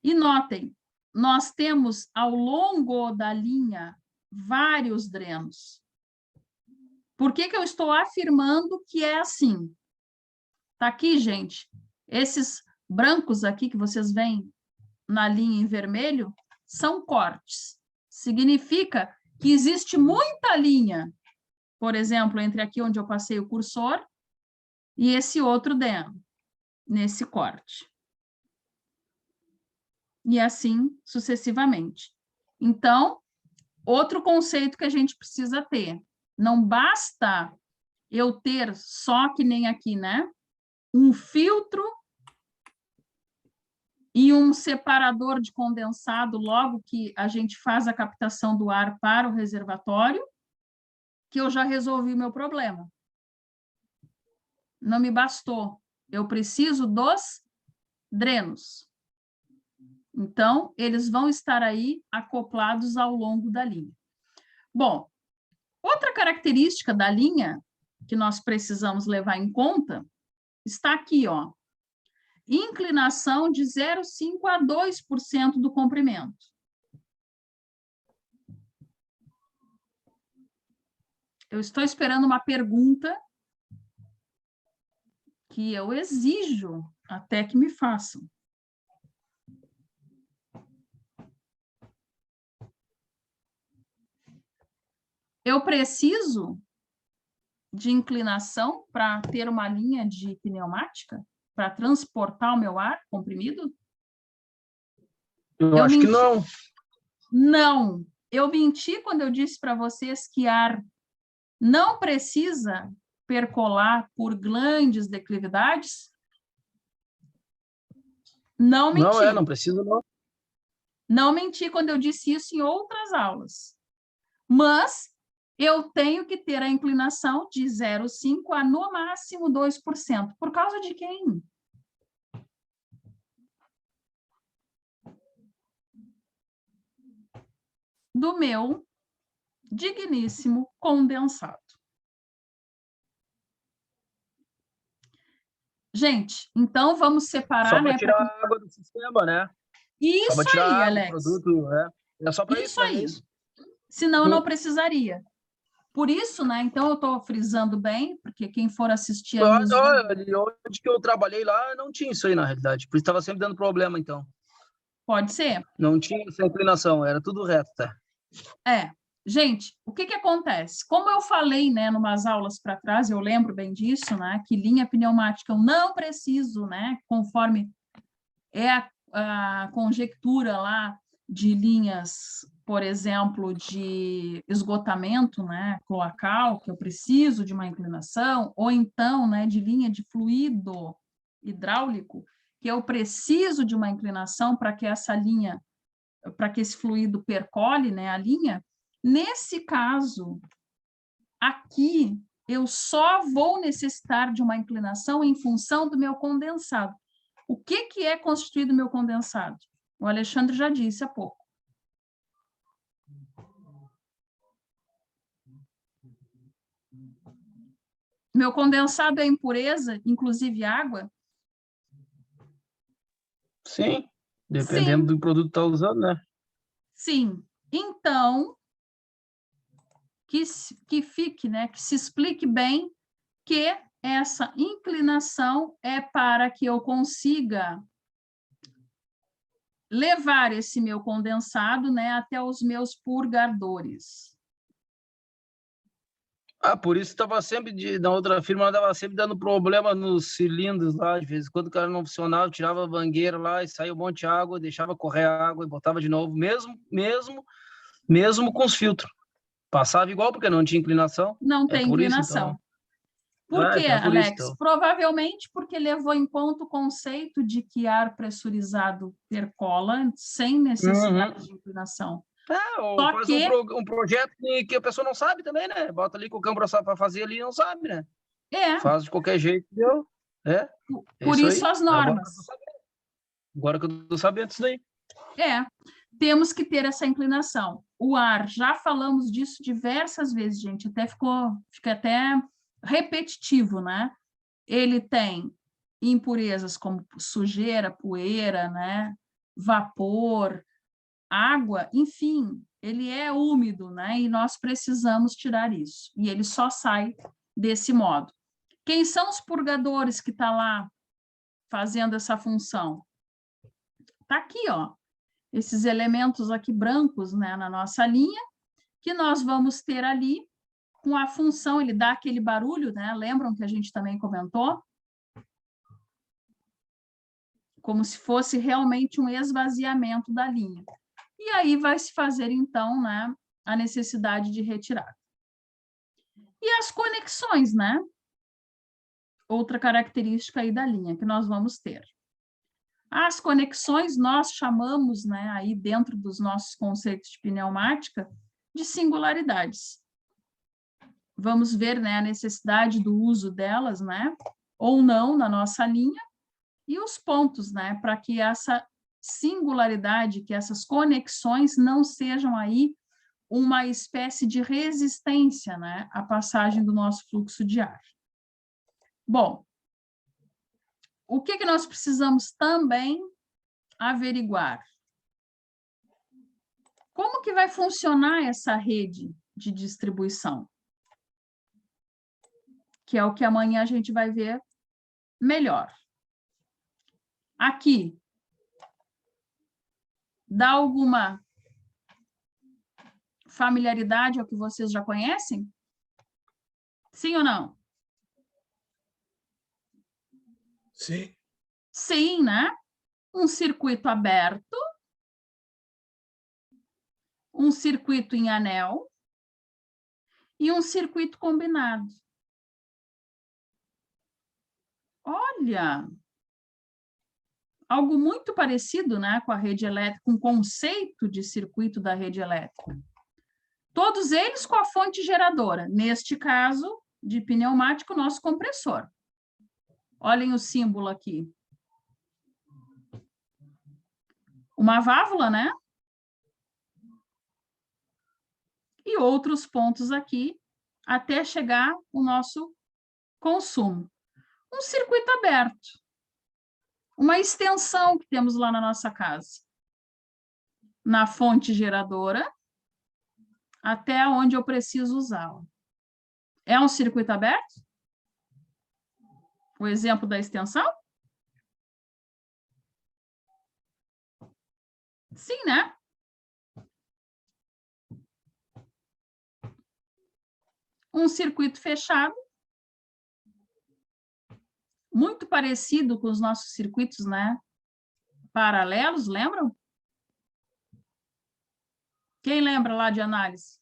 E notem, nós temos ao longo da linha vários drenos. Por que eu estou afirmando que é assim? Está aqui, gente, esses brancos aqui que vocês veem na linha em vermelho são cortes. Significa que existe muita linha, por exemplo, entre aqui onde eu passei o cursor e esse outro dreno, nesse corte. E assim sucessivamente. Então, outro conceito que a gente precisa ter, não basta eu ter só que nem aqui, né? Um filtro e um separador de condensado logo que a gente faz a captação do ar para o reservatório, que eu já resolvi o meu problema. Não me bastou. Eu preciso dos drenos. Então, eles vão estar aí acoplados ao longo da linha. Bom, outra característica da linha que nós precisamos levar em conta está aqui, ó. Inclinação de 0,5 a 2% do comprimento. Eu estou esperando uma pergunta que eu exijo até que me façam. Eu preciso de inclinação para ter uma linha de pneumática? Para transportar o meu ar comprimido? Eu acho que não. Não. Eu menti quando eu disse para vocês que ar não precisa percolar por grandes declividades? Não menti. Não precisa não. Não menti quando eu disse isso em outras aulas. Mas eu tenho que ter a inclinação de 0,5 a, no máximo, 2%. Por causa de quem? Do meu digníssimo condensado. Gente, então vamos separar... Só para né, tirar a água do sistema, né? Isso só para tirar aí, a água Alex. do produto, né? É só para isso, aí. isso. Senão eu não precisaria. Por isso, né? Então eu estou frisando bem, porque quem for assistir aí os vídeos... Onde que eu trabalhei lá, não tinha isso aí, na realidade. Por isso estava sempre dando problema, então. Pode ser? Não tinha essa inclinação, era tudo reto, tá? Gente, o que acontece? Como eu falei, né, numas aulas para trás, eu lembro bem disso, né, que linha pneumática eu não preciso, né, conforme é a conjectura lá de linhas, por exemplo, de esgotamento, né, cloacal, que eu preciso de uma inclinação, ou então, né, de linha de fluido hidráulico, que eu preciso de uma inclinação para que essa linha, para que esse fluido percole, né, a linha. Nesse caso, aqui, eu só vou necessitar de uma inclinação em função do meu condensado. O que é constituído o meu condensado? O Alexandre já disse há pouco. Meu condensado é impureza, inclusive água? Sim, dependendo do produto que está usando, né? Sim. Então, que fique, né, que se explique bem que essa inclinação é para que eu consiga levar esse meu condensado, né, até os meus purgadores. Por isso estava sempre, na outra firma, estava sempre dando problema nos cilindros lá, de vez em quando o cara não funcionava, tirava a mangueira lá e saía um monte de água, deixava correr a água e botava de novo, mesmo com os filtros. Passava igual, porque não tinha inclinação. Não tem por inclinação. Isso, então. Por quê, Então por Alex? isso, então. Provavelmente porque levou em conta o conceito de que ar pressurizado percola sem necessidade de inclinação. Ou faz um projeto que a pessoa não sabe também, né? Bota ali com o câmbio para fazer ali e não sabe, né? Faz de qualquer jeito, entendeu? Por isso as normas. Agora que eu tô sabendo disso daí. Temos que ter essa inclinação. O ar, já falamos disso diversas vezes, gente, fica até repetitivo, né? Ele tem impurezas como sujeira, poeira, né? Vapor, água, enfim, ele é úmido, né? E nós precisamos tirar isso. E ele só sai desse modo. Quem são os purgadores que estão lá fazendo essa função? Está aqui, ó. Esses elementos aqui brancos, né, na nossa linha, que nós vamos ter ali com a função, ele dá aquele barulho, né? Lembram que a gente também comentou? Como se fosse realmente um esvaziamento da linha. E aí vai se fazer, então, né, a necessidade de retirada. E as conexões, né? Outra característica aí da linha que nós vamos ter. As conexões nós chamamos, né, aí dentro dos nossos conceitos de pneumática, de singularidades. Vamos ver, né, a necessidade do uso delas, né, ou não na nossa linha, e os pontos, né, para que essa singularidade, que essas conexões não sejam aí uma espécie de resistência, né, à passagem do nosso fluxo de ar. Bom, o que nós precisamos também averiguar? Como que vai funcionar essa rede de distribuição? que é o que amanhã a gente vai ver melhor. Aqui, dá alguma familiaridade ao que vocês já conhecem? Sim ou não? Sim. Sim, né? Um circuito aberto, um circuito em anel e um circuito combinado. Olha, algo muito parecido, né, com a rede elétrica, com o conceito de circuito da rede elétrica. Todos eles com a fonte geradora, neste caso, de pneumático, nosso compressor. Olhem o símbolo aqui. Uma válvula, né? E outros pontos aqui, até chegar o nosso consumo. Um circuito aberto. Uma extensão que temos lá na nossa casa. Na fonte geradora, até onde eu preciso usá-la. É um circuito aberto? O exemplo da extensão? Sim, né? Um circuito fechado, muito parecido com os nossos circuitos, né? Paralelos, lembram? Quem lembra lá de análise?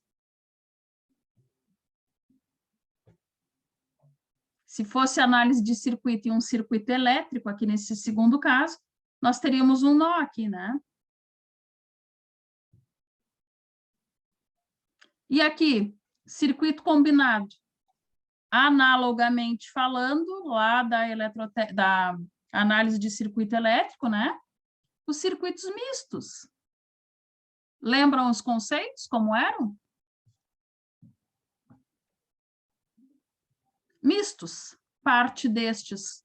Se fosse análise de circuito e um circuito elétrico, aqui nesse segundo caso, nós teríamos um nó aqui, né? E aqui, circuito combinado. Analogamente falando, lá da análise de circuito elétrico, né? Os circuitos mistos. Lembram os conceitos, como eram? Mistos. Parte destes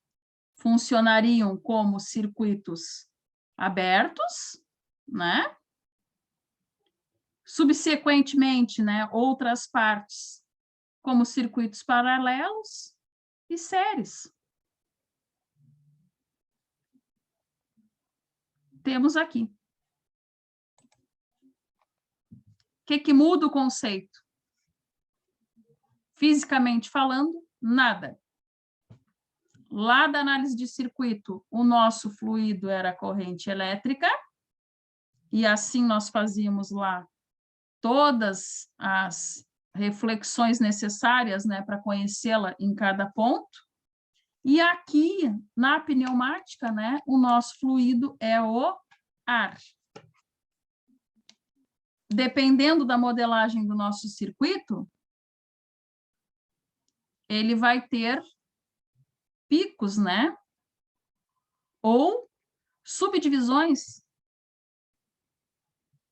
funcionariam como circuitos abertos, né? Subsequentemente, né, outras partes como circuitos paralelos e séries. Temos aqui. O que muda o conceito? Fisicamente falando, nada. Lá da análise de circuito, o nosso fluido era corrente elétrica, e assim nós fazíamos lá todas as reflexões necessárias, né, para conhecê-la em cada ponto. E aqui, na pneumática, né, o nosso fluido é o ar. Dependendo da modelagem do nosso circuito, ele vai ter picos, né, ou subdivisões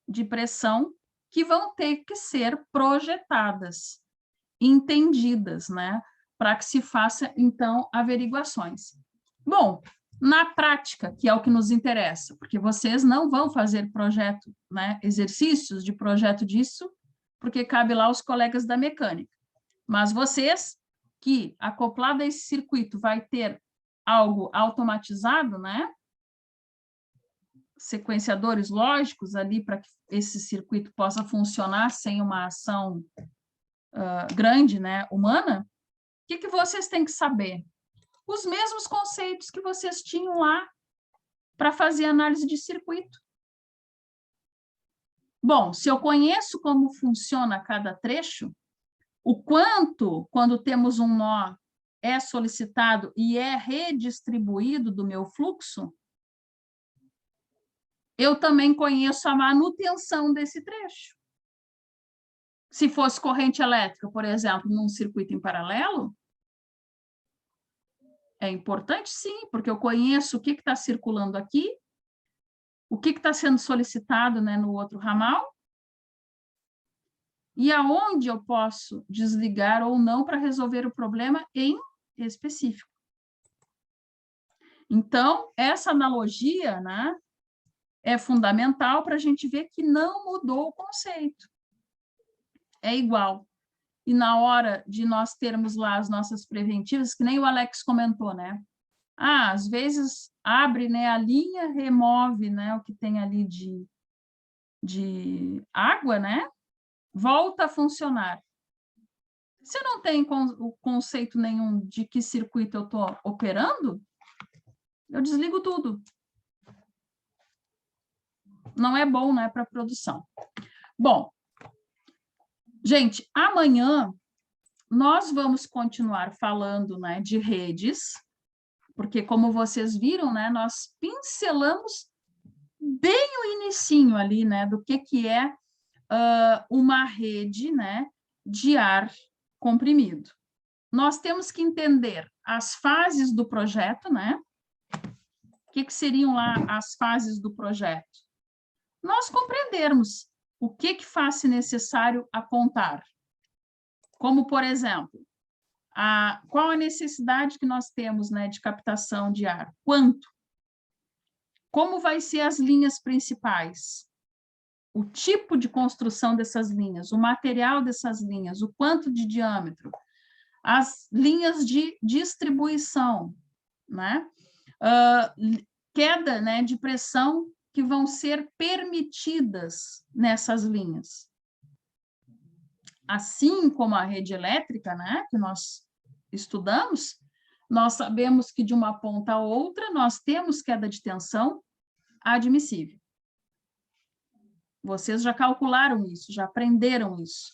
de pressão que vão ter que ser projetadas, entendidas, né, para que se faça, então, averiguações. Bom, na prática, que é o que nos interessa, porque vocês não vão fazer projeto, né, exercícios de projeto disso, porque cabe lá aos colegas da mecânica. Mas vocês, que acoplado a esse circuito vai ter algo automatizado, né, sequenciadores lógicos ali para que esse circuito possa funcionar sem uma ação grande, né, humana, o que vocês têm que saber? Os mesmos conceitos que vocês tinham lá para fazer análise de circuito. Bom, se eu conheço como funciona cada trecho, o quanto, quando temos um nó, é solicitado e é redistribuído do meu fluxo, eu também conheço a manutenção desse trecho. Se fosse corrente elétrica, por exemplo, num circuito em paralelo, é importante sim, porque eu conheço o que está circulando aqui, o que está sendo solicitado, né, no outro ramal, e aonde eu posso desligar ou não para resolver o problema em específico. Então, essa analogia, né, é fundamental para a gente ver que não mudou o conceito. É igual. e na hora de nós termos lá as nossas preventivas, que nem o Alex comentou, né? Às vezes abre, né, a linha, remove, né, o que tem ali de água, né? Volta a funcionar. Se não tem o conceito nenhum de que circuito eu estou operando, eu desligo tudo. Não é bom, né, para a produção. Bom, gente, amanhã nós vamos continuar falando, né, de redes, porque como vocês viram, né, nós pincelamos bem o inicinho ali, né, do que é uma rede, né, de ar comprimido. Nós temos que entender as fases do projeto, né? O que seriam lá as fases do projeto? Nós compreendermos o que faz-se necessário apontar. Como, por exemplo, qual a necessidade que nós temos, né, de captação de ar? Quanto? Como vai ser as linhas principais? O tipo de construção dessas linhas, o material dessas linhas, o quanto de diâmetro, as linhas de distribuição, né? Queda, né, de pressão que vão ser permitidas nessas linhas. Assim como a rede elétrica, né, que nós estudamos, nós sabemos que de uma ponta a outra nós temos queda de tensão admissível. Vocês já calcularam isso, já aprenderam isso.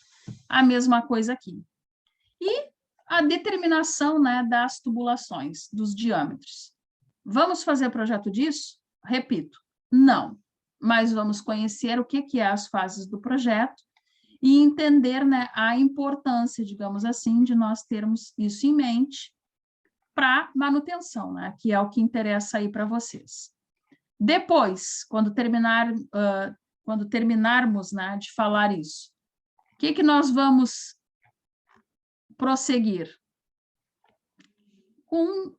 A mesma coisa aqui. E a determinação, né, das tubulações, dos diâmetros. Vamos fazer projeto disso? Repito, não. Mas vamos conhecer o que é as fases do projeto e entender, né, a importância, digamos assim, de nós termos isso em mente para manutenção, né, que é o que interessa aí para vocês. Depois, quando terminarmos, né, de falar isso, o que nós vamos prosseguir? Com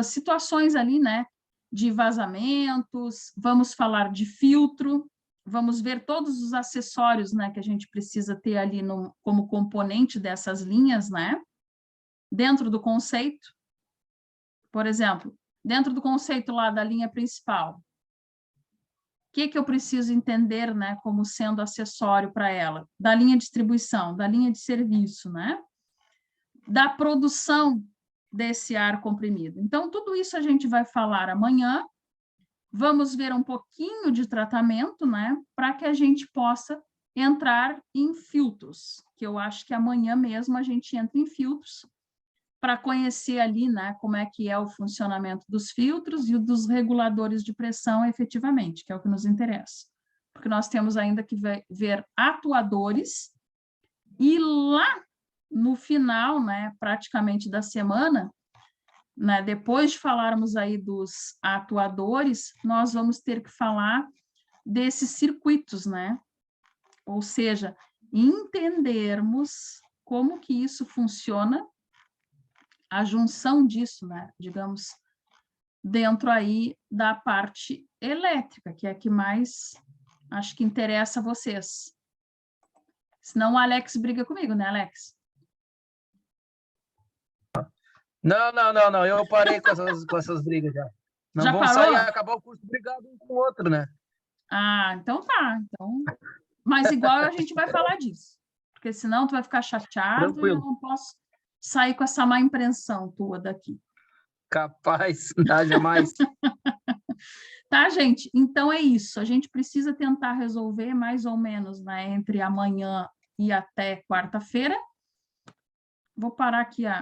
situações ali, né, de vazamentos, vamos falar de filtro, vamos ver todos os acessórios, né, que a gente precisa ter ali como componente dessas linhas, né, dentro do conceito. Por exemplo, dentro do conceito lá da linha principal, o que eu preciso entender, né, como sendo acessório para ela? Da linha de distribuição, da linha de serviço, né? Da produção desse ar comprimido. Então, tudo isso a gente vai falar amanhã. Vamos ver um pouquinho de tratamento, né, para que a gente possa entrar em filtros, que eu acho que amanhã mesmo a gente entra em filtros, para conhecer ali, né, como é que é o funcionamento dos filtros e dos reguladores de pressão efetivamente, que é o que nos interessa. Porque nós temos ainda que ver atuadores e lá no final, né, praticamente da semana, né, depois de falarmos aí dos atuadores, nós vamos ter que falar desses circuitos, né? Ou seja, entendermos como que isso funciona, a junção disso, né, digamos, dentro aí da parte elétrica, que é a que mais acho que interessa a vocês. Senão o Alex briga comigo, né, Alex? Não, eu parei com essas brigas já. Não já vão parou? sair e acabar o curso brigado um com o outro, né? Então tá. Então... Mas igual a gente vai falar disso, porque senão tu vai ficar chateado. Tranquilo. E eu não posso sair com essa má impressão tua daqui. Capaz, não, jamais. Tá, gente? Então é isso. A gente precisa tentar resolver mais ou menos, né, entre amanhã e até quarta-feira. Vou parar aqui